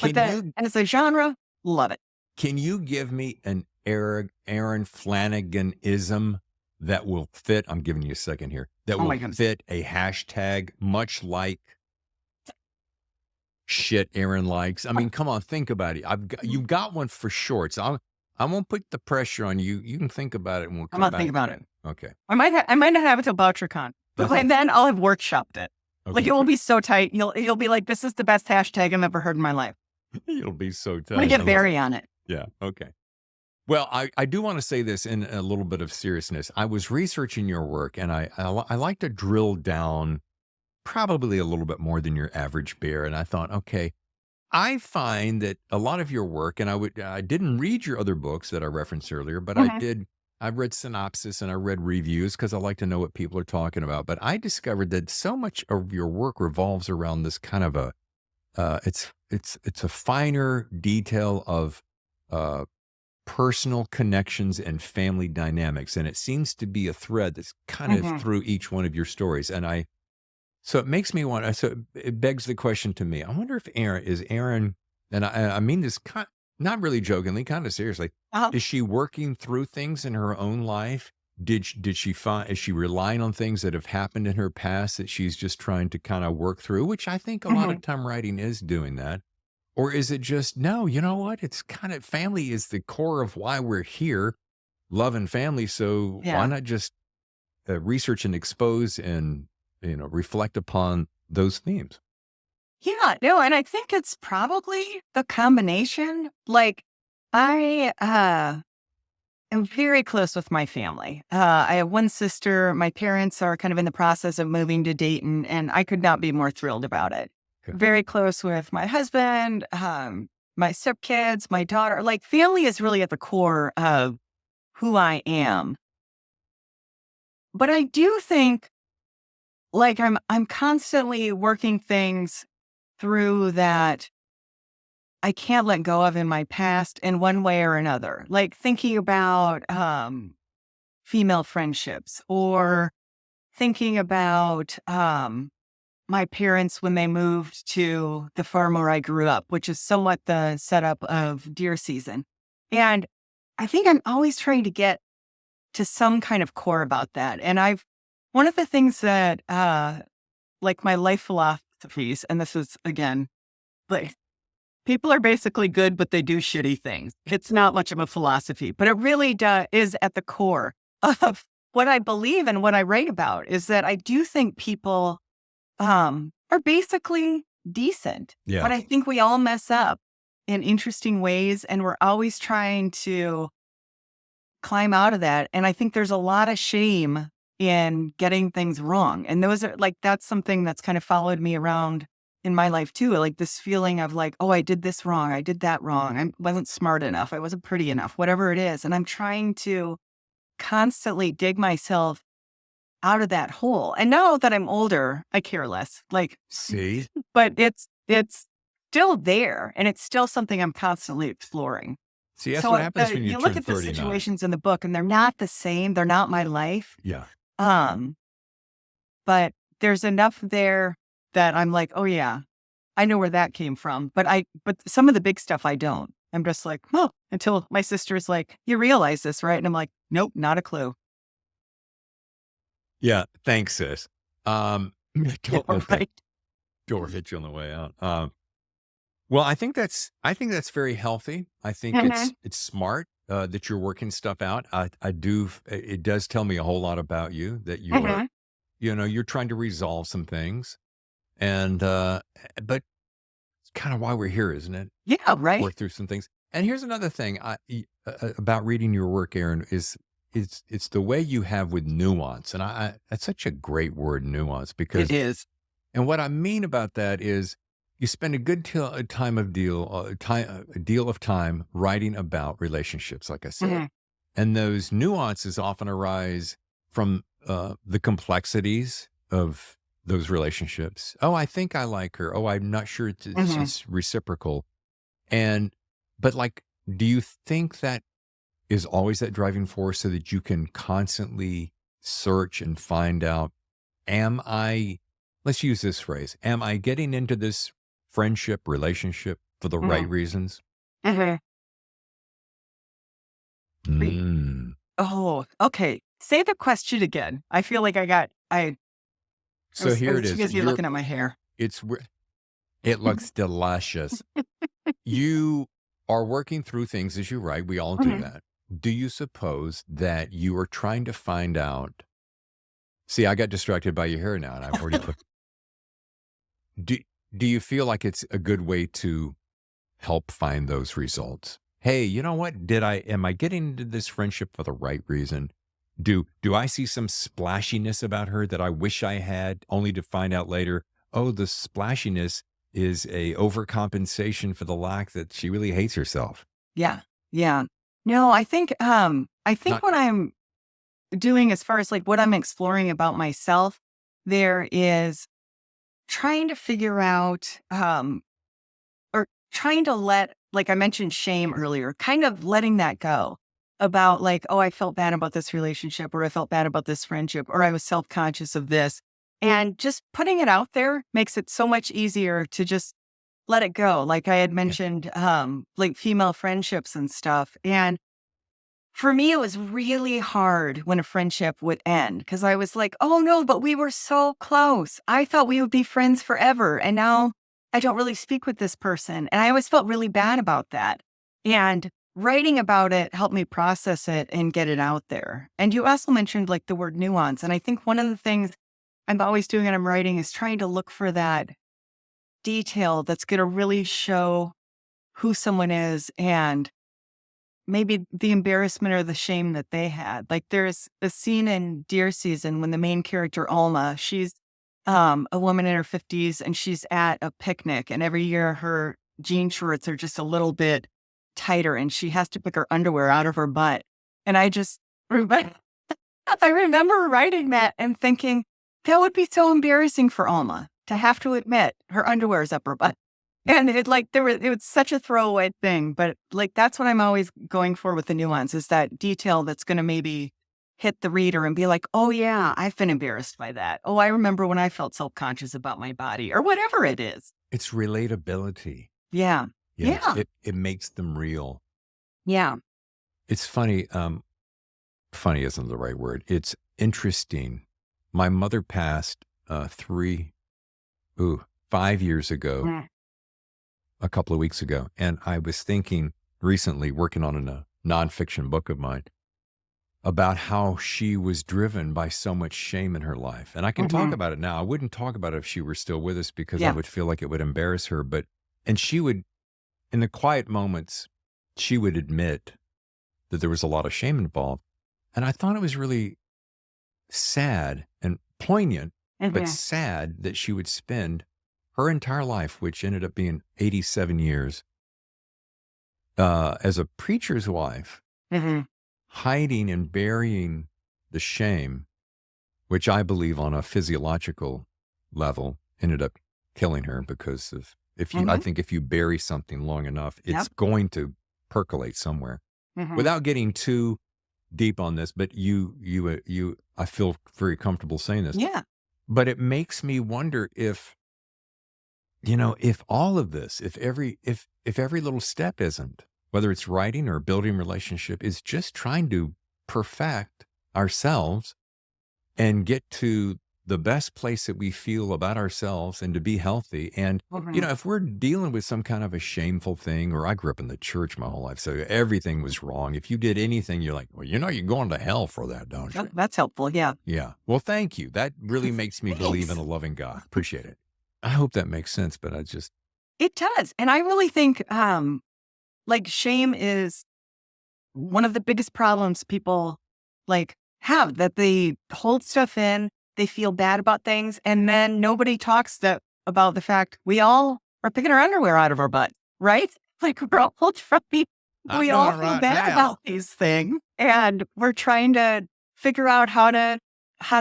But as a genre, love it. Can you give me an Erin Flanagan-ism that will fit? I'm giving you a second here. That Oh will my goodness. fit a hashtag, much like shit Aaron likes. I mean, come on, think about it. You've got one for shorts. I won't put the pressure on you. You can think about it, and we'll I'm come not back. thinking about it. Okay. I might not have it till BoucherCon, but by then I'll have workshopped it. Like Okay. it will be so tight. You'll be like, this is the best hashtag I've ever heard in my life. It'll be so tight. I'm gonna get Barry on it. Yeah. Okay. Well, I do want to say this in a little bit of seriousness. I was researching your work, and I like to drill down probably a little bit more than your average bear. And I thought, okay, I find that a lot of your work, and I didn't read your other books that I referenced earlier, but Mhm. I read synopsis and I read reviews because I like to know what people are talking about. But I discovered that so much of your work revolves around this kind of it's a finer detail of uh, personal connections and family dynamics, and it seems to be a thread that's kind of Mhm. through each one of your stories. So it makes me want. So it begs the question to me. I wonder if Erin, and I mean this not really jokingly, kind of seriously. Uh-huh. Is she working through things in her own life? Did she find? Is she relying on things that have happened in her past that she's just trying to kind of work through? Which I think a lot of Mhm. time writing is doing that. Or is it just no? You know what? It's kind of family is the core of why we're here, love and family. So why Yeah. not just research and expose and reflect upon those themes. Yeah, no, and I think it's probably the combination. Like, I am very close with my family. I have one sister. My parents are kind of in the process of moving to Dayton, and I could not be more thrilled about it. Okay. Very close with my husband, my stepkids, my daughter. Like, family is really at the core of who I am. But I do think, like, I'm constantly working things through that I can't let go of in my past in one way or another. Like thinking about female friendships or thinking about my parents when they moved to the farm where I grew up, which is somewhat the setup of deer season. And I think I'm always trying to get to some kind of core about that. And one of the things that, like my life philosophies, and this is again, like, people are basically good, but they do shitty things. It's not much of a philosophy, but it really is at the core of what I believe and what I write about is that I do think people are basically decent, Yeah. but I think we all mess up in interesting ways and we're always trying to climb out of that. And I think there's a lot of shame in getting things wrong. And those are like, that's something that's kind of followed me around in my life too, like this feeling of like, oh, I did this wrong. I did that wrong. I wasn't smart enough. I wasn't pretty enough, whatever it is. And I'm trying to constantly dig myself out of that hole. And now that I'm older, I care less. Like, See? but it's still there, and it's still something I'm constantly exploring. See, that's So what happens when you you look turn at the 39. situations in the book, and they're not the same. They're not my life. Yeah. But there's enough there that I'm like, oh yeah, I know where that came from. But some of the big stuff I don't. I'm just like, oh, until my sister's like, you realize this, right? And I'm like, nope, not a clue. Yeah. Thanks, sis. Don't let that Right. door hit you on the way out. Well, I think that's very healthy. I think Mhm. it's smart that you're working stuff out. I do. It does tell me a whole lot about you that Mhm. you're trying to resolve some things, and but it's kind of why we're here, isn't it? Yeah, right. Work through some things. And here's another thing about reading your work, Erin, is it's the way you have with nuance, and that's such a great word, nuance, It because is. and what I mean about that is you spend a good deal of time writing about relationships, like I said, Mhm. and those nuances often arise from the complexities of those relationships. Oh, I think I like her. Oh, I'm not sure Mhm. it's reciprocal. And but like, do you think that is always that driving force so that you can constantly search and find out, am I, let's use this phrase, am I getting into this friendship, relationship for the right Mhm. reasons? Mhm. Wait. Mm. Oh, okay. Say the question again. I feel like I So here it was too is. busy looking at my hair. It's, it looks delicious. You are working through things as you write. We all do Mhm. that. Do you suppose that you are trying to find out? See, I got distracted by your hair now, and I've already put. Do Do you feel like it's a good way to help find those results? Hey, you know what? Am I getting into this friendship for the right reason? Do I see some splashiness about her that I wish I had, only to find out later, oh, the splashiness is a overcompensation for the lack that she really hates herself. Yeah. Yeah. No, I think Not what I'm doing as far as like what I'm exploring about myself, there is trying to figure out or trying to let, like I mentioned shame earlier, kind of letting that go about like, oh, I felt bad about this relationship, or I felt bad about this friendship, or I was self-conscious of this. And just putting it out there makes it so much easier to just let it go. Like I had yeah. mentioned, like female friendships and stuff. And for me, it was really hard when a friendship would end because I was like, oh no, but we were so close. I thought we would be friends forever. And now I don't really speak with this person. And I always felt really bad about that. And writing about it helped me process it and get it out there. And you also mentioned like the word nuance. And I think one of the things I'm always doing when I'm writing is trying to look for that detail that's going to really show who someone is and maybe the embarrassment or the shame that they had. Like there's a scene in Deer Season when the main character Alma, she's a woman in her 50s and she's at a picnic, and every year her jean shorts are just a little bit tighter and she has to pick her underwear out of her butt. And I remember writing that and thinking that would be so embarrassing for Alma to have to admit her underwear is up her butt. And it was such a throwaway thing, but like that's what I'm always going for with the nuance is that detail that's going to maybe hit the reader and be like, oh yeah, I've been embarrassed by that. Oh, I remember when I felt self-conscious about my body or whatever it is. It's relatability. Yeah. Yeah, Yeah. it makes them real. Yeah. It's funny. Funny isn't the right word. It's interesting. My mother passed 5 years ago, Mm. a couple of weeks ago, and I was thinking recently, working on a nonfiction book of mine, about how she was driven by so much shame in her life. And I can talk Mhm. about it now. I wouldn't talk about it if she were still with us because I Yeah. would feel like it would embarrass her. And she would, in the quiet moments, she would admit that there was a lot of shame involved. And I thought it was really sad and poignant, but Mhm. sad that she would spend her entire life, which ended up being 87 years, as a preacher's wife, Mhm. hiding and burying the shame, which I believe on a physiological level ended up killing her because of I Mhm. think if you bury something long enough, it's Yep. going to percolate somewhere. Mhm. Without getting too deep on this, but I feel very comfortable saying this, Yeah. but it makes me wonder if, if all of this, if every little step isn't, whether it's writing or building relationship, is just trying to perfect ourselves and get to the best place that we feel about ourselves and to be healthy. And, Mhm. if we're dealing with some kind of a shameful thing, or I grew up in the church my whole life, so everything was wrong. If you did anything, you're like, well, you're going to hell for that, don't you? That's helpful. Yeah. Yeah. Well, thank you. That really makes me believe in Thanks. a loving God. Appreciate it. I hope that makes sense, but I just, It does. And I really think, like shame is one of the biggest problems people like have, that they hold stuff in, they feel bad about things, and then nobody talks about the fact we all are picking our underwear out of our butt, right? Like we're all trying, I'm we doing all it feel right bad now. about these things, and we're trying to figure out how to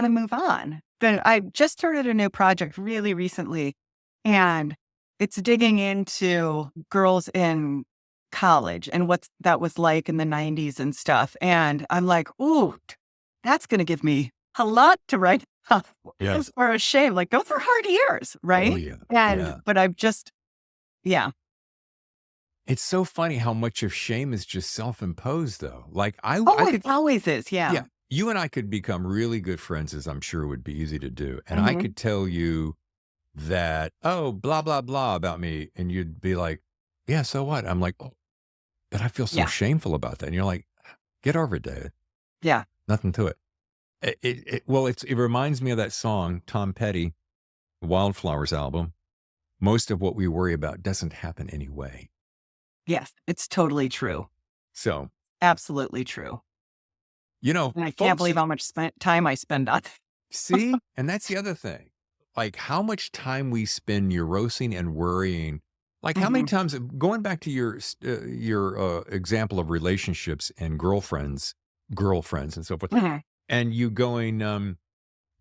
move on. Then I just started a new project really recently, and it's digging into girls in college and what that was like in the 90s and stuff. And I'm like, ooh, that's going to give me a lot to write about. yes. For a shame. Like, those were hard years, Oh, right? yeah. And, Yeah. but I've just, yeah. It's so funny how much of shame is just self-imposed, though. Like, Oh, I it could, always is. Yeah. yeah, you and I could become really good friends, as I'm sure would be easy to do. And I Hmm. could tell you that, oh, blah, blah, blah about me. And you'd be like, yeah, so what? I'm like, oh, but I feel so Yeah. shameful about that. And you're like, get over it, David. Yeah. Nothing to it. Well, it reminds me of that song, Tom Petty, Wildflowers album. Most of what we worry about doesn't happen anyway. Yes. It's totally true. So, Absolutely true. And I can't folks, believe how much time I spend on it. see, and that's the other thing. Like how much time we spend neurosing and worrying. Like how many Mhm. times, going back to your example of relationships and girlfriends and so forth, Mhm. and you going,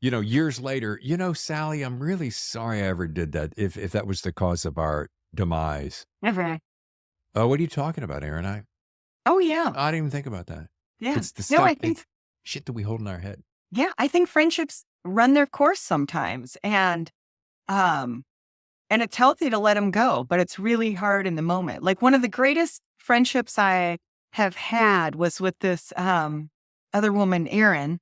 years later, Sally, I'm really sorry I ever did that. If that was the cause of our demise. Mhm. Oh, what are you talking about, Aaron? Oh, yeah. I didn't even think about that. Yeah. It's the No, stuff. I think, It's shit that we hold in our head. yeah, I think friendships run their course sometimes. Um, and it's healthy to let them go, but it's really hard in the moment. Like one of the greatest friendships I have had was with this other woman, Erin,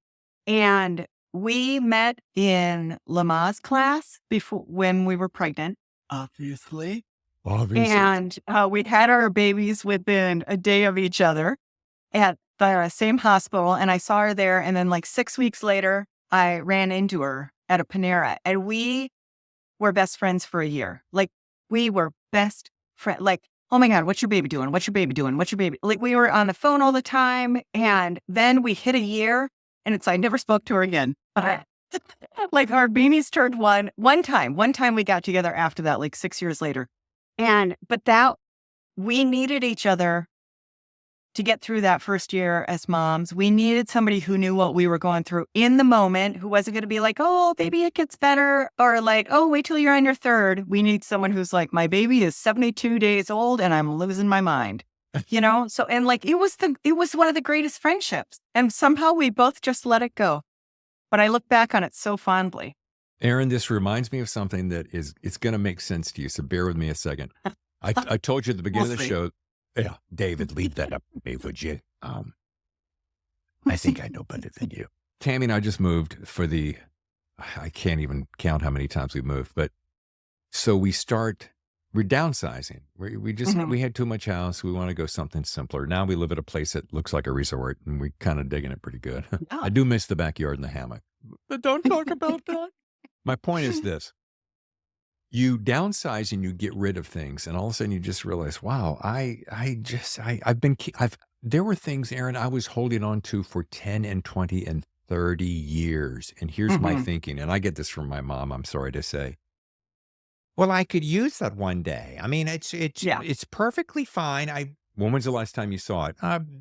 and we met in Lamaze class before when we were pregnant, obviously, Obviously. and we'd had our babies within a day of each other at the same hospital. And I saw her there, and then like 6 weeks later, I ran into her at a Panera, and we were best friends for a year. Like we were best friends. Like, oh my God, what's your baby doing? What's your baby doing? What's your baby? Like we were on the phone all the time. And then we hit a year, and I never spoke to her again. Like our babies turned one time we got together after that, like 6 years later. But that we needed each other to get through that first year as moms. We needed somebody who knew what we were going through in the moment, who wasn't going to be like, oh, baby, it gets better. Or like, oh, wait till you're on your third. We need someone who's like, my baby is 72 days old and I'm losing my mind. So, and like, it was one of the greatest friendships. And somehow we both just let it go. But I look back on it so fondly. Aaron, this reminds me of something it's going to make sense to you. So bear with me a second. I told you at the beginning of the We'll see. show, yeah, David, leave that up to me, would you? I think I know better than you. Tammy and I just moved I can't even count how many times we've moved, but so we're downsizing. We had too much house. We want to go something simpler. Now we live at a place that looks like a resort, and we're kind of digging it pretty good. Yeah. I do miss the backyard and the hammock, but don't talk about that. My point is this. You downsize and you get rid of things, and all of a sudden you just realize, wow, there were things, Aaron, I was holding on to for 10 and 20 and 30 years. And here's my thinking, and I get this from my mom, I'm sorry to say. Well, I could use that one day. I mean, Yeah. it's perfectly fine. When was the last time you saw it?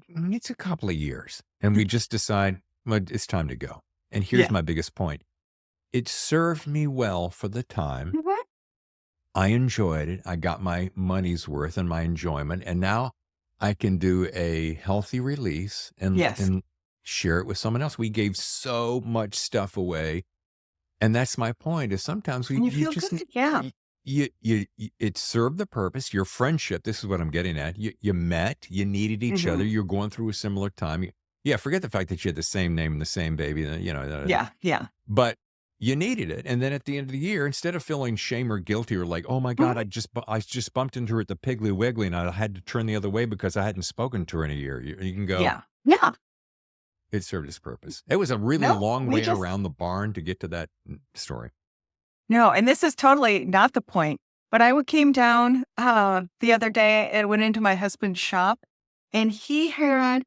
It's a couple of years. And we just decide, well, it's time to go. And here's Yeah. my biggest point. It served me well for the time. Mhm. I enjoyed it. I got my money's worth and my enjoyment. And now I can do a healthy release Yes. and share it with someone else. We gave so much stuff away. And that's my point is sometimes And you you feel just, good. Yeah. it served the purpose. Your friendship, this is what I'm getting at. You met, you needed each other. You're going through a similar time. Yeah, forget the fact that you had the same name and the same baby, Yeah. Yeah. but you needed it. And then at the end of the year, instead of feeling shame or guilty or like, oh my God, I just bumped into her at the Piggly Wiggly and I had to turn the other way because I hadn't spoken to her in a year. You can go, Yeah. Yeah. it served its purpose. It was a really No, long we way just around the barn to get to that story. No, and this is totally not the point. But I came down the other day and went into my husband's shop, and he had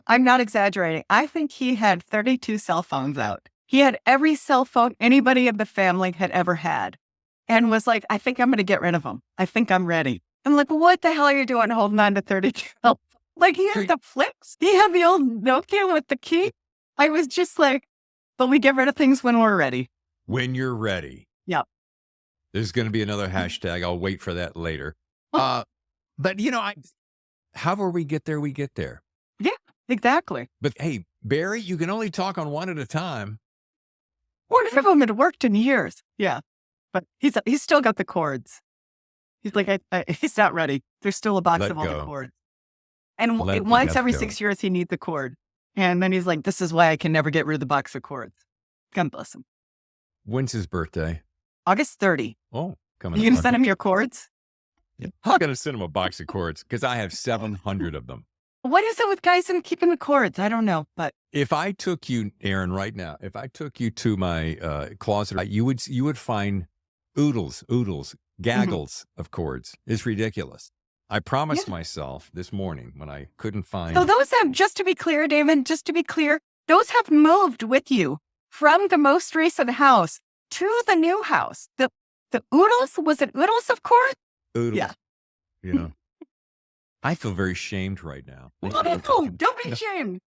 I'm not exaggerating. I think he had 32 cell phones out. He had every cell phone anybody in the family had ever had, and was like, "I think I'm going to get rid of them. I think I'm ready." I'm like, well, "What the hell are you doing holding on to 32 cell phones?" Like he had the flips. He had the old Nokia with the key. I was just like, "But we get rid of things when we're ready." When you're ready. Yep. There's going to be another hashtag. I'll wait for that later. But however we get there, we get there. Yeah, exactly. But hey, Barry, you can only talk on one at a time. One of them had worked in years. Yeah. But he's still got the cords. He's like, he's not ready. There's still a box Let of all the go. cords. And Let the once death every go. 6 years, he needs the cord. And then he's like, this is why I can never get rid of the box of cords. God bless him. When's his birthday? August 30. Oh, Are coming you going to up. send him your cords? I'm going to send him a box of cords because I have 700 of them. What is it with guys and keeping the cords? I don't know. But If I took you, Erin, right now, if I took you to my closet, you would find oodles, gaggles of cords. It's ridiculous. I promised myself this morning when I couldn't find. so those have, just to be clear, Damon, just to be clear, those have moved with you from the most recent house to the new house. The oodles, was it oodles of cords? Oodles. Yeah. You know, I feel very shamed right now. No, don't be ashamed.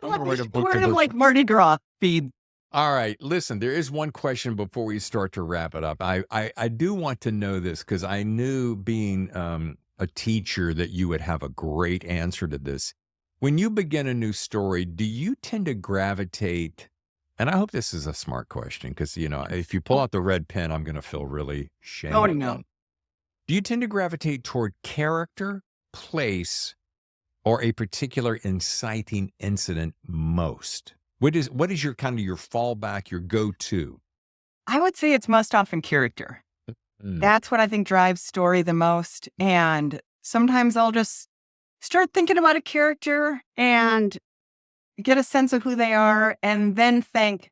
I'm gonna write a book Wear to him the- like Mardi Gras feed. All right, listen, there is one question before we start to wrap it up. I do want to know this because I knew being a teacher that you would have a great answer to this. When you begin a new story, do you tend to gravitate, and I hope this is a smart question because, if you pull out the red pen, I'm going to feel really shamed. Oh, no. Do you tend to gravitate toward character, place, or a particular inciting incident most? What is your kind of your fallback, your go-to? I would say it's most often character. Mm. That's what I think drives story the most. And sometimes I'll just start thinking about a character and get a sense of who they are and then think,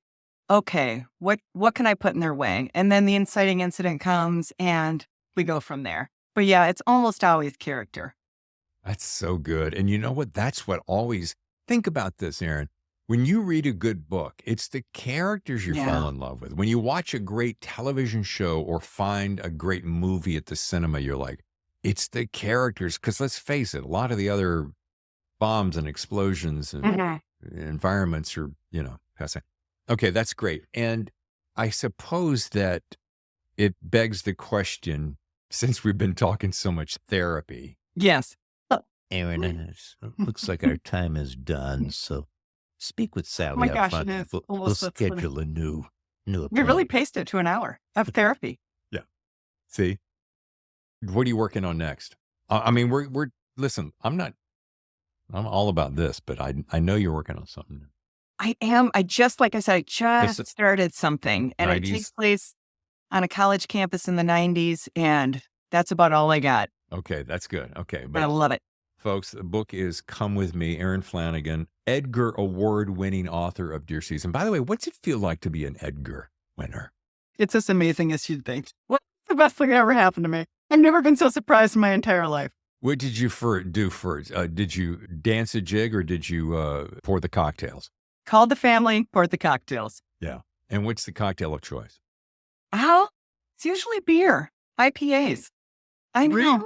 okay, what can I put in their way? And then the inciting incident comes and we go from there. But yeah, it's almost always character. That's so good. And you know what? That's what always, think about this, Erin. When you read a good book, it's the characters you fall in love with. When you watch a great television show or find a great movie at the cinema, you're like, it's the characters. Because let's face it, a lot of the other bombs and explosions and environments are, passing. Okay, that's great. And I suppose that it begs the question, since we've been talking so much therapy. Yes. Erin, it looks like our time is done. So speak with Sally my up gosh, front. it is. We'll Almost that's funny. schedule a new appointment. We really paced it to an hour of therapy. See, what are you working on next? I mean, we're listen, I'm all about this, but I know you're working on something. I am. Like I said, I just This- started something and it 90s? takes place on a college campus in the 90s. And that's about all I got. Okay, that's good. Okay, But I but love it. folks, the book is Come With Me, Erin Flanagan, Edgar award-winning author of Deer Season. By the way, what's it feel like to be an Edgar winner? It's as amazing as you'd think. What's the best thing that ever happened to me? I've never been so surprised in my entire life. What did you do first? Did you dance a jig or did you pour the cocktails? Called the family, poured the cocktails. And what's the cocktail of choice? How? It's usually beer, IPAs. I know. Really?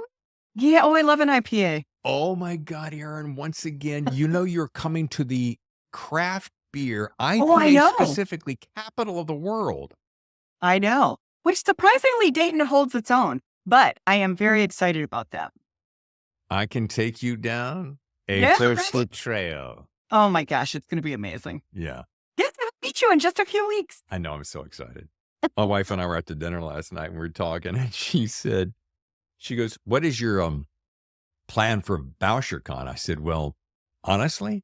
Yeah. Oh, I love an IPA. Oh my God, Erin, once again, you know you're coming to the craft beer, Oh, I IPA know. specifically, capital of the world. I know. Which surprisingly, Dayton holds its own. But I am very excited about that. I can take you down. A thirsty trail. Oh my gosh, it's going to be amazing. Yeah, Yes, I'll meet you in just a few weeks. I know. I'm so excited. My wife and I were at the dinner last night and we were talking, and she goes, "What is your plan for BoucherCon?" I said, "Well, honestly,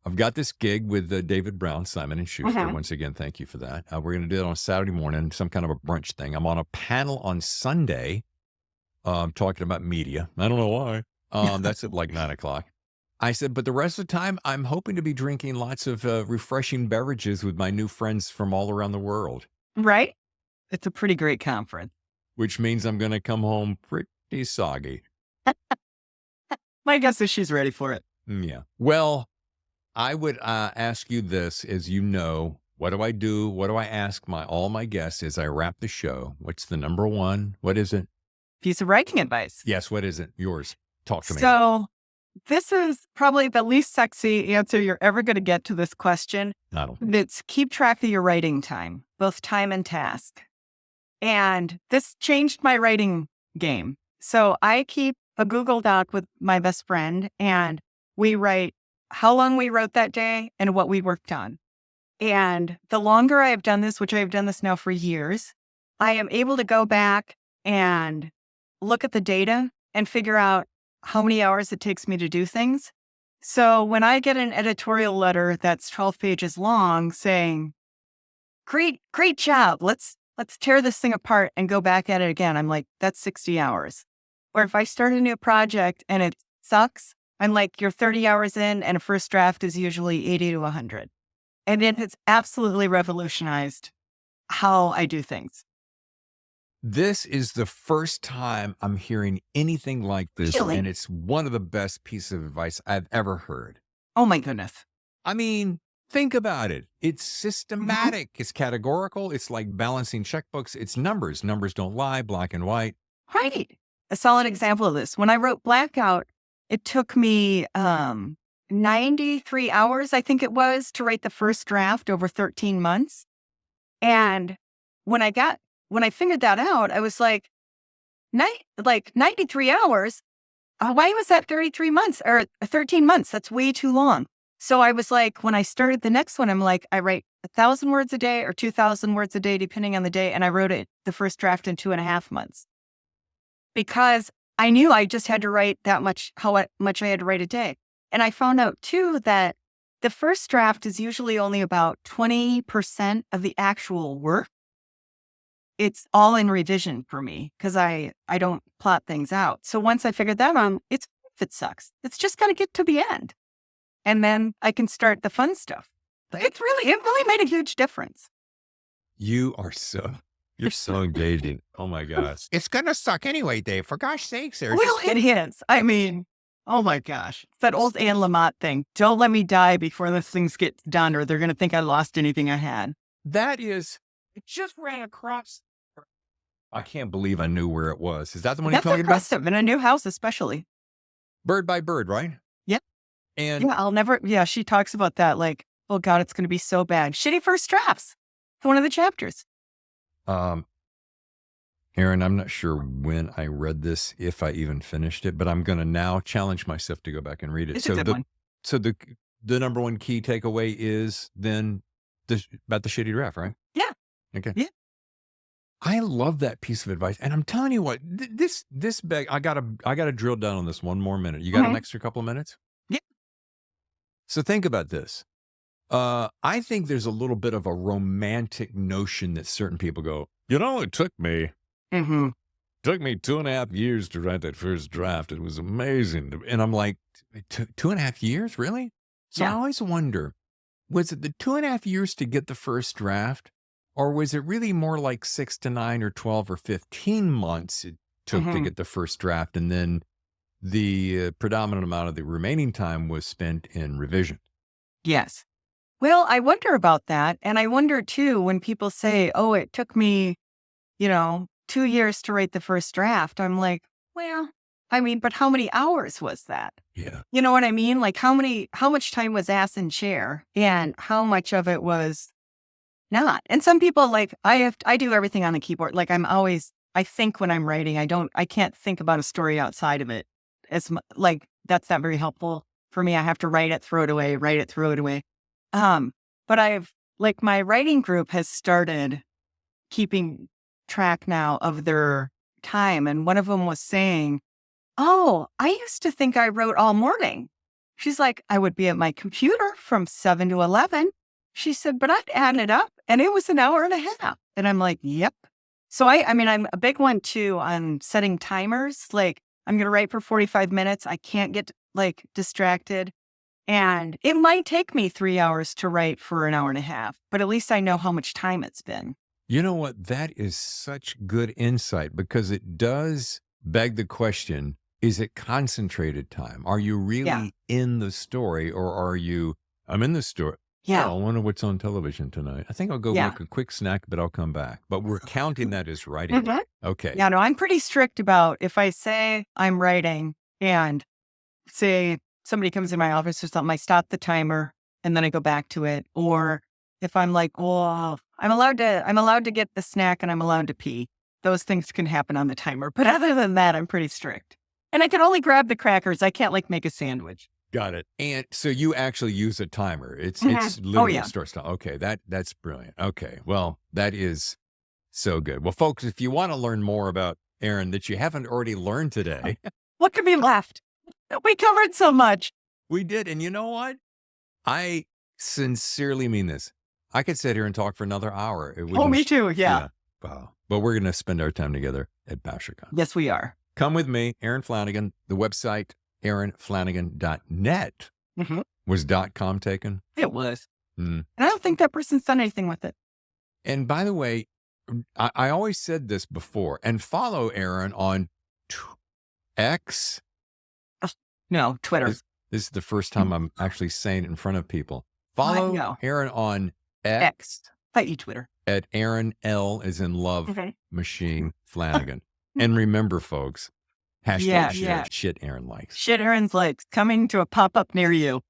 I've got this gig with David Brown, Simon and Schuster. Once again, thank you for that. We're going to do it on Saturday morning, some kind of a brunch thing. I'm on a panel on Sunday, talking about media. I don't know why. That's at like 9:00. I said, but the rest of the time, I'm hoping to be drinking lots of refreshing beverages with my new friends from all around the world, Right? It's a pretty great conference. which means I'm going to come home pretty soggy." My guess is she's ready for it. Yeah. Well, I would ask you this, as you know, what do I do? What do I ask all my guests as I wrap the show? What's the number one? What is it? Piece of writing advice. Yes, what is it? Yours. Talk to me. So this is probably the least sexy answer you're ever going to get to this question. I don't. It's keep track of your writing time, both time and task. And this changed my writing game. So I keep a Google Doc with my best friend, and we write how long we wrote that day and what we worked on. And the longer I have done this, which I have done this now for years, I am able to go back and look at the data and figure out how many hours it takes me to do things. So when I get an editorial letter that's 12 pages long saying, great job, let's tear this thing apart and go back at it again, I'm like, that's 60 hours. Or if I start a new project and it sucks, I'm like, you're 30 hours in and a first draft is usually 80 to 100. And it has absolutely revolutionized how I do things. This is the first time I'm hearing anything like this, Really? and it's one of the best pieces of advice I've ever heard. Oh my goodness. I mean, think about it. It's systematic. It's categorical. It's like balancing checkbooks. It's numbers. Numbers don't lie, black and white. Right. A solid example of this. When I wrote Blackout, it took me 93 hours, I think it was, to write the first draft over 13 months. And when I figured that out, I was like, 93 hours? Why was that 33 months or 13 months? That's way too long. So I was like, when I started the next one, I'm like, I write 1,000 words a day or 2,000 words a day, depending on the day. And I wrote the first draft in 2.5 months because I knew I just had to write that much, how much I had to write a day. And I found out too that the first draft is usually only about 20% of the actual work. It's all in revision for me because I don't plot things out. So once I figured that out, if it sucks, it's just got to get to the end. And then I can start the fun stuff. It really made a huge difference. You're so engaging. Oh my gosh. It's gonna suck anyway, Dave. For gosh sakes, there. Well, it is. I mean, oh my gosh. It's that old Anne Lamott thing. Don't let me die before this thing gets done or they're going to think I lost anything I had. That is, it just ran across. I can't believe I knew where it was. Is that the one That's you're talking about? impressive. In a new house, especially. Bird by bird, right? Yep. And she talks about that. Like, oh God, it's going to be so bad. Shitty first drafts. It's one of the chapters. Erin, I'm not sure when I read this, if I even finished it, but I'm going to now challenge myself to go back and read it. It's a good one. So the number one key takeaway is then about the shitty draft, right? Yeah. Okay. Yeah. I love that piece of advice, and I'm telling you what, this bag, I gotta drill down on this one more minute. You got an extra couple of minutes? Yeah. So think about this. I think there's a little bit of a romantic notion that certain people go, it took me 2.5 years to write that first draft. It was amazing. And I'm like, 2.5 years, really? So Yeah. I always wonder, was it the 2.5 years to get the first draft? Or was it really more like 6 to 9 or 12 or 15 months it took to get the first draft? And then the predominant amount of the remaining time was spent in revision. Yes. Well, I wonder about that. And I wonder too, when people say, oh, it took me, 2 years to write the first draft. I'm like, well, I mean, but how many hours was that? Yeah. You know what I mean? Like how much time was ass in chair and how much of it was not? And some people like, I do everything on the keyboard. Like I think when I'm writing, I can't think about a story outside of it. Like that's not very helpful for me. I have to write it, throw it away, write it, throw it away. But like my writing group has started keeping track now of their time. And one of them was saying, oh, I used to think I wrote all morning. She's like, I would be at my computer from 7 to 11. She said, but I'd add it up and it was an hour and a half. And I'm like, yep. So I mean, I'm a big one too on setting timers. Like I'm going to write for 45 minutes. I can't get like distracted. And it might take me 3 hours to write for an hour and a half, but at least I know how much time it's been. You know what? That is such good insight because it does beg the question, is it concentrated time? Are you really in the story or are you, I'm in the story. Yeah. Oh, I wonder what's on television tonight. I think I'll go make a quick snack, but I'll come back. But we're counting that as writing. Mhm. Okay. Yeah, no, I'm pretty strict about if I say I'm writing and say somebody comes in my office or something, I stop the timer and then I go back to it. Or if I'm like, well, I'm allowed to get the snack and I'm allowed to pee. Those things can happen on the timer. But other than that, I'm pretty strict. And I can only grab the crackers. I can't like make a sandwich. Got it. And so you actually use a timer. It's literally yeah. starts to, okay, that's brilliant. Okay. Well, that is so good. Well, folks, if you want to learn more about Erin that you haven't already learned today, What could be left? We covered so much. we did. And you know what? I sincerely mean this. I could sit here and talk for another hour. It Oh, wouldn't- me too. Yeah. Wow. But we're going to spend our time together at BasherCon. Yes, we are. Come with me, Erin Flanagan, the website, erinflanagan.net. Mhm. Was .com taken? It was. Mm. And I don't think that person's done anything with it. And by the way, I always said this before, and follow Erin on X. No, Twitter. This is the first time I'm actually saying it in front of people. Follow know. Erin on X X. I.e. Twitter. at Erin L as in love Mhm. machine Flanagan. And remember, folks, hashtag Yeah, shit, yeah. shit Erin likes. Shit Erin's likes coming to a pop-up near you.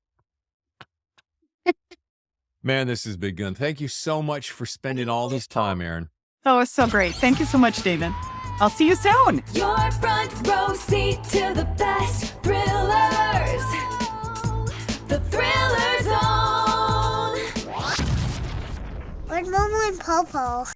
Man, this has been good. Thank you so much for spending all this time, Erin. Oh, it's so great. Thank you so much, David. I'll see you soon. Your front row seat to the best thrillers. The Thriller Zone. Where's Momo and Popo?